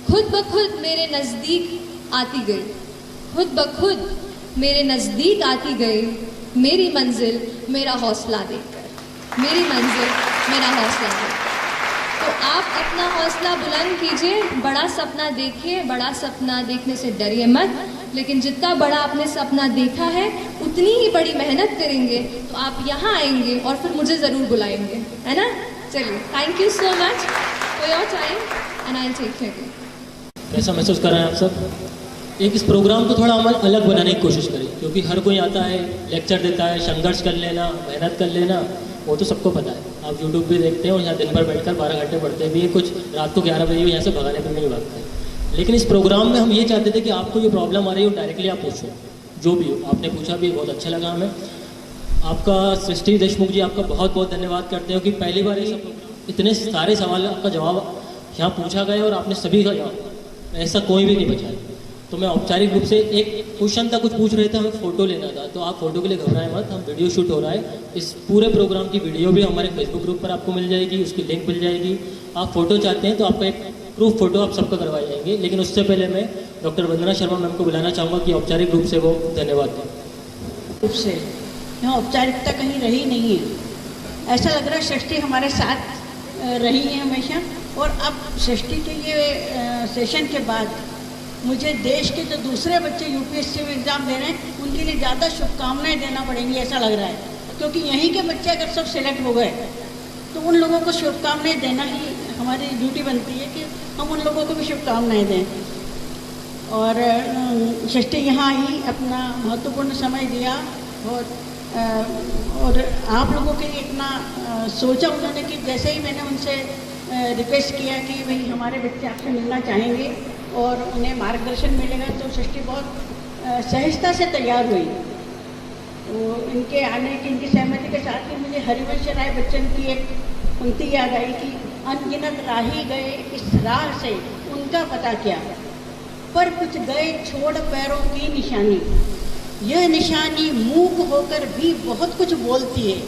खुद ब खुद मेरे नज़दीक आती गई, खुद ब खुद मेरे नज़दीक आती गई, मेरी मंजिल मेरा हौसला देखकर, मेरी मंजिल मेरा हौसला देखकर। तो आप अपना हौसला बुलंद कीजिए, बड़ा सपना देखिए, बड़ा सपना देखने से डरिए मत, लेकिन जितना बड़ा आपने सपना देखा है उतनी ही बड़ी मेहनत करेंगे तो आप यहाँ आएंगे और फिर मुझे ज़रूर बुलाएंगे, है ना? चलिए, thank you so much for your time and I will take care. कैसा महसूस कर रहे हैं आप सब? एक इस प्रोग्राम को थोड़ा हम अलग बनाने की कोशिश करें, क्योंकि हर कोई आता है, लेक्चर देता है, संघर्ष कर लेना, मेहनत कर लेना, वो तो सबको पता है। आप यूट्यूब भी देखते हैं और यहाँ दिन भर बैठकर 12 घंटे पढ़ते भी हैं, कुछ रात को 11 बजे यहाँ से भगाने पर नहीं भागते। लेकिन इस प्रोग्राम में हम ये चाहते थे कि आपको जो प्रॉब्लम आ रही है वो डायरेक्टली आप पूछो, जो भी हो। आपने पूछा भी, बहुत अच्छा लगा हमें। आपका सृष्टि देशमुख जी, आपका बहुत बहुत धन्यवाद करते हो कि पहली बार ऐसा इतने सारे सवाल आपका जवाब यहाँ पूछा गया और आपने सभी का जवाब, ऐसा कोई भी नहीं बचा है। तो मैं औपचारिक रूप से एक क्वेश्चन था, कुछ पूछ रहे थे, हमें फ़ोटो लेना था, तो आप फोटो के लिए घबराएं मत, हम वीडियो शूट हो रहा है। इस पूरे प्रोग्राम की वीडियो भी हमारे फेसबुक ग्रुप पर आपको मिल जाएगी, उसकी लिंक मिल जाएगी। आप फ़ोटो चाहते हैं तो आपका एक प्रूफ फ़ोटो आप सबका करवाए जाएंगे। लेकिन उससे पहले मैं डॉक्टर वंदना शर्मा मैम को बुलाना चाहूँगा कि औपचारिक रूप से वो धन्यवाद दें। रूप से यहाँ औपचारिकता कहीं रही नहीं है, ऐसा लग रहा है सृष्टि हमारे साथ रही है हमेशा। और अब सृष्टि के ये सेशन के बाद मुझे देश के जो दूसरे बच्चे यूपीएससी में एग्ज़ाम दे रहे हैं उनके लिए ज़्यादा शुभकामनाएं देना पड़ेंगी, ऐसा लग रहा है। क्योंकि यहीं के बच्चे अगर सब सिलेक्ट हो गए तो उन लोगों को शुभकामनाएं देना ही हमारी ड्यूटी बनती है कि हम उन लोगों को भी शुभकामनाएं दें। और सृष्टि यहाँ आई, अपना महत्वपूर्ण समय दिया और आप लोगों के लिए इतना सोचा उन्होंने कि जैसे ही मैंने उनसे रिक्वेस्ट किया कि भाई हमारे बच्चे आपसे मिलना चाहेंगे और उन्हें मार्गदर्शन मिलेगा, तो सृष्टि बहुत सहजता से तैयार हुई। तो इनके आने की, इनकी सहमति के साथ ही मुझे हरिवंश राय बच्चन की एक पंक्ति याद आई कि अनगिनत राही गए इस राह से उनका पता क्या, पर कुछ गए छोड़ पैरों की निशानी, यह निशानी मूक होकर भी बहुत कुछ बोलती है,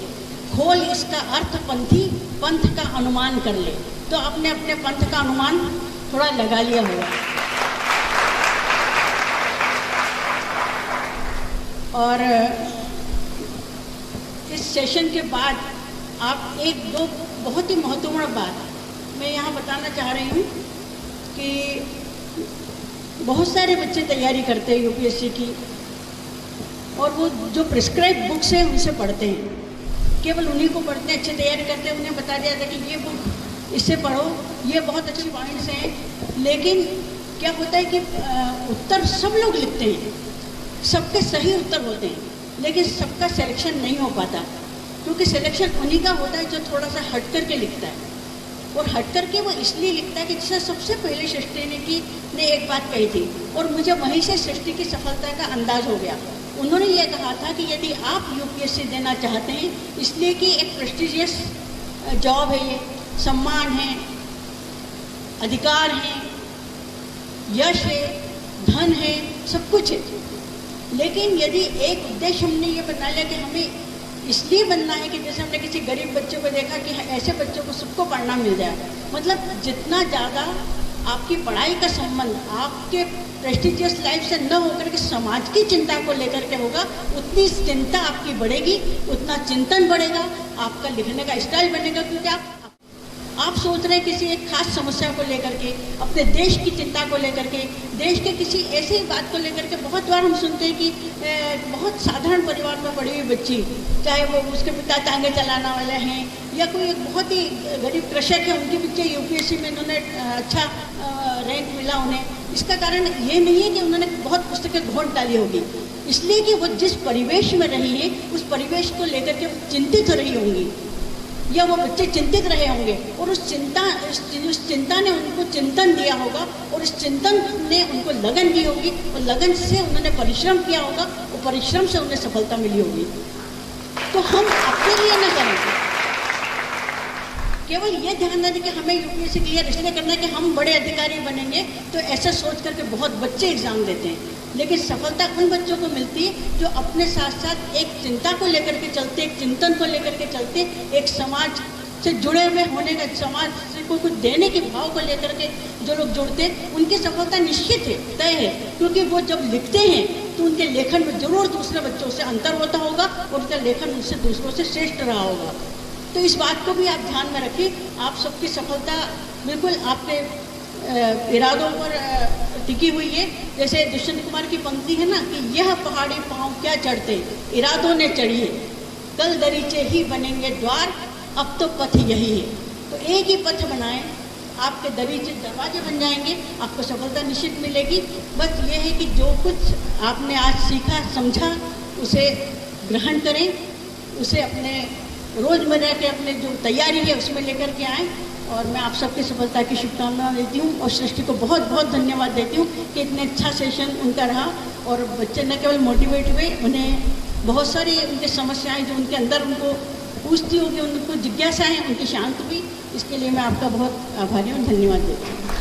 खोल इसका अर्थ पंथी पंथ का अनुमान कर ले। तो आपने अपने पंथ का अनुमान थोड़ा लगा लिया होगा। और इस सेशन के बाद आप एक दो बहुत ही महत्वपूर्ण बात मैं यहाँ बताना चाह रही हूँ कि बहुत सारे बच्चे तैयारी करते हैं यूपीएससी की, और वो जो प्रिस्क्राइब बुक्स हैं उनसे पढ़ते हैं, केवल उन्हीं को पढ़ते हैं, अच्छी तैयारी करते हैं, उन्हें बता दिया जाता है कि ये बुक इससे पढ़ो, ये बहुत अच्छी पॉइंट्स हैं। लेकिन क्या होता है कि उत्तर सब लोग लिखते हैं, सबके सही उत्तर होते हैं, लेकिन सबका सिलेक्शन नहीं हो पाता, क्योंकि सिलेक्शन उन्हीं का होता है जो थोड़ा सा हट करके लिखता है। और हट करके वो इसलिए लिखता है कि जैसे सबसे पहले सृष्टि ने एक बात कही थी और मुझे वहीं से सृष्टि की सफलता का अंदाज हो गया। उन्होंने ये कहा था कि यदि आप यूपीएससी देना चाहते हैं, इसलिए कि एक प्रेस्टिजियस जॉब है, ये सम्मान है, अधिकार है, यश है, धन है, सब कुछ है, लेकिन यदि एक उद्देश्य हमने ये बना लिया कि हमें इसलिए बनना है कि जैसे हमने किसी गरीब बच्चे को देखा कि ऐसे बच्चों को सबको पढ़ना मिल जाए, मतलब जितना ज़्यादा आपकी पढ़ाई का संबंध आपके प्रेस्टिजियस लाइफ से न होकर के समाज की चिंता को लेकर के होगा, उतनी चिंता आपकी बढ़ेगी, उतना चिंतन बढ़ेगा, आपका लिखने का स्टाइल बनेगा। क्योंकि आप सोच रहे हैं किसी एक खास समस्या को लेकर के, अपने देश की चिंता को लेकर के, देश के किसी ऐसी बात को लेकर के। बहुत बार हम सुनते हैं कि बहुत साधारण परिवार में पढ़ी हुई बच्ची, चाहे वो उसके पिता टांगे चलाने वाले हैं या कोई एक बहुत ही गरीब कृषक है, उनके बच्चे यूपीएससी में इन्होंने अच्छा रैंक मिला उन्हें। इसका कारण ये नहीं है कि उन्होंने बहुत पुस्तकें घोंट डाली होगी, इसलिए कि वो जिस परिवेश में रही है उस परिवेश को लेकर के चिंतित रही होंगी। या वो बच्चे चिंतित रहे होंगे और उस चिंता ने उनको चिंतन दिया होगा और इस चिंतन ने उनको लगन दी होगी और लगन से उन्होंने परिश्रम किया होगा और परिश्रम से उन्हें सफलता मिली होगी। तो हम अपने लिए न करें, केवल ये ध्यान दें कि हमें यूपीएससी क्लियर इसलिए करना है कि हम बड़े अधिकारी बनेंगे, तो ऐसा सोच करके बहुत बच्चे एग्ज़ाम देते हैं। लेकिन सफलता उन बच्चों को मिलती है जो अपने साथ साथ एक चिंता को लेकर के चलते, एक चिंतन को लेकर के चलते, एक समाज से जुड़े हुए होने का, समाज से कोई कुछ देने के भाव को लेकर के जो लोग जुड़ते हैं, उनकी सफलता निश्चित है, तय है। क्योंकि वो जब लिखते हैं तो उनके लेखन में जरूर दूसरे बच्चों से अंतर होता होगा और उनका लेखन उनसे दूसरों से श्रेष्ठ रहा होगा। तो इस बात को भी आप ध्यान में रखिए। आप सबकी सफलता बिल्कुल आपके इरादों पर टिकी हुई है। जैसे दुष्यंत कुमार की पंक्ति है ना कि यह पहाड़ी पांव क्या चढ़ते, इरादों ने चढ़िए, कल दरीचे ही बनेंगे द्वार, अब तो पथ यही है। तो एक ही पथ बनाएं, आपके दरीचे दरवाजे बन जाएंगे, आपको सफलता निश्चित मिलेगी। बस ये है कि जो कुछ आपने आज सीखा समझा उसे ग्रहण करें, उसे अपने रोज़मर्रा के अपने जो तैयारी है उसमें लेकर के आएँ। और मैं आप सबकी सफलता की शुभकामनाएं देती हूँ और सृष्टि को बहुत बहुत धन्यवाद देती हूँ कि इतने अच्छा सेशन उनका रहा और बच्चे न केवल मोटिवेट हुए, उन्हें बहुत सारी उनकी समस्याएं जो उनके अंदर उनको पूछती होगी, उनको जिज्ञासा है, उनकी शांत हुई। इसके लिए मैं आपका बहुत आभारी हूँ, धन्यवाद देती हूँ।